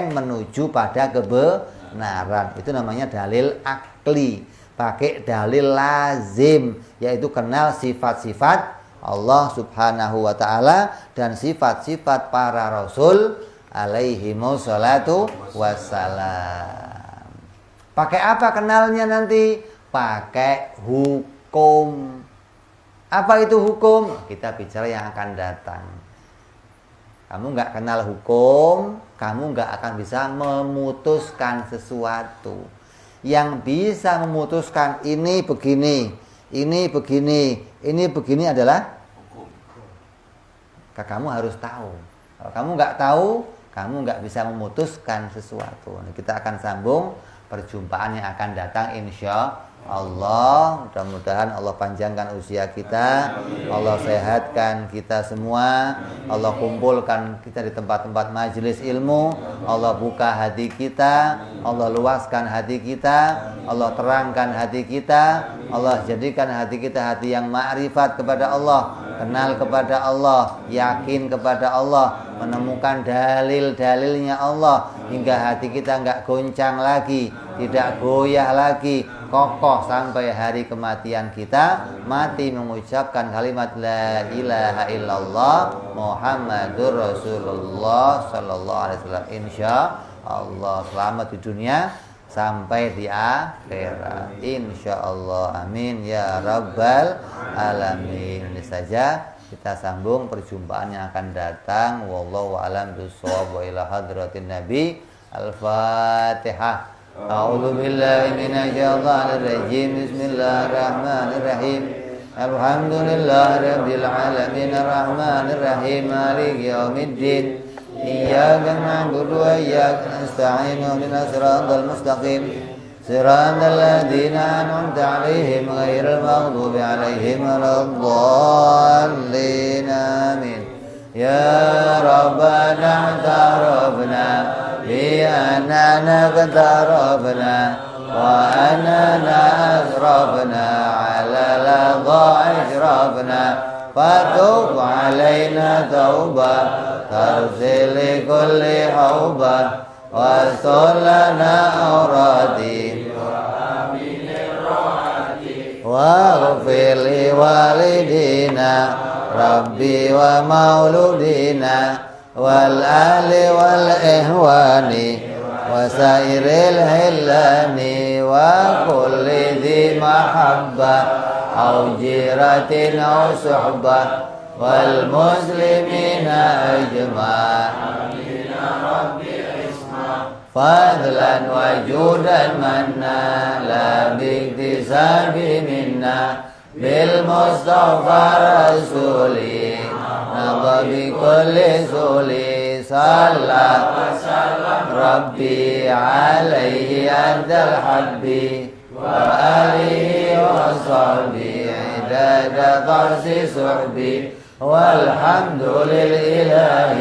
menuju pada kebenaran. Itu namanya dalil akli. Pakai dalil lazim, yaitu kenal sifat-sifat Allah subhanahu wa ta'ala dan sifat-sifat para rasul alaihimus salatu wassalam. Pakai apa kenalnya nanti? Pakai hukum. Apa itu hukum? Kita bicara yang akan datang. Kamu nggak kenal hukum, kamu nggak akan bisa memutuskan sesuatu. Yang bisa memutuskan ini begini, ini begini, ini begini adalah hukum. Kamu harus tahu. Kalau kamu nggak tahu, kamu nggak bisa memutuskan sesuatu. Kita akan sambung perjumpaan yang akan datang insya Allah. Mudah-mudahan Allah panjangkan usia kita, Allah sehatkan kita semua, Allah kumpulkan kita di tempat-tempat majelis ilmu, Allah buka hati kita, Allah luaskan hati kita, Allah terangkan hati kita, Allah jadikan hati kita hati yang ma'rifat kepada Allah, kenal kepada Allah, yakin kepada Allah, menemukan dalil-dalilnya Allah, hingga hati kita nggak goncang lagi, tidak goyah lagi, kokoh sampai hari kematian kita, mati mengucapkan kalimat la ilaha illallah Muhammadur Rasulullah sallallahu alaihi wasallam. Insya Allah selamat di dunia sampai di akhirat. Insya Allah, amin ya rabbal alamin. Ini saja, kita sambung perjumpaan yang akan datang. Wallahu a'lam bishawab. Wa ila hadratin nabi. Al-Fatihah. A'udzu billahi minasyaitonir rajim. Bismillahirrahmanirrahim. Alhamdulillahirabbil alamin arrahmanir rahim maliki yaumiddin. Iyyaka na'budu wa iyyaka nasta'in ihdinas siratal mustaqim. Siratal ladzina an'amta 'alaihim ghairil maghdubi 'alaihim waladdallin. Amin. Ya Rabbana tarabna بأننا اقتربنا وأننا أسرفنا على لظى أشرفنا فتوب علينا توبة ترسل كل حوبة واستر لنا أورادي واغفر لوالدينا ربي ومولودينا والآل والإخوان وسائر الهلان وكل ذي محبة أو جيرة أو صحبة والمسلمين أجمعين فضلا وجودا منا لا باكتساب منا بالمصطفى رسولي نضى بكل سولي صلى ربي عليه أنت الحب وآله وصحبه عداد طرس صحبي والحمد للإله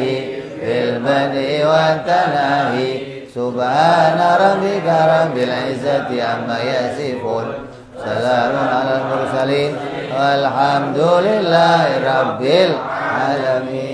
fil badi wa tanahi. Subhana rabbika rabbil izzati amma yasifun. Salamun alal mursalin walhamdulillahi rabbil alamin.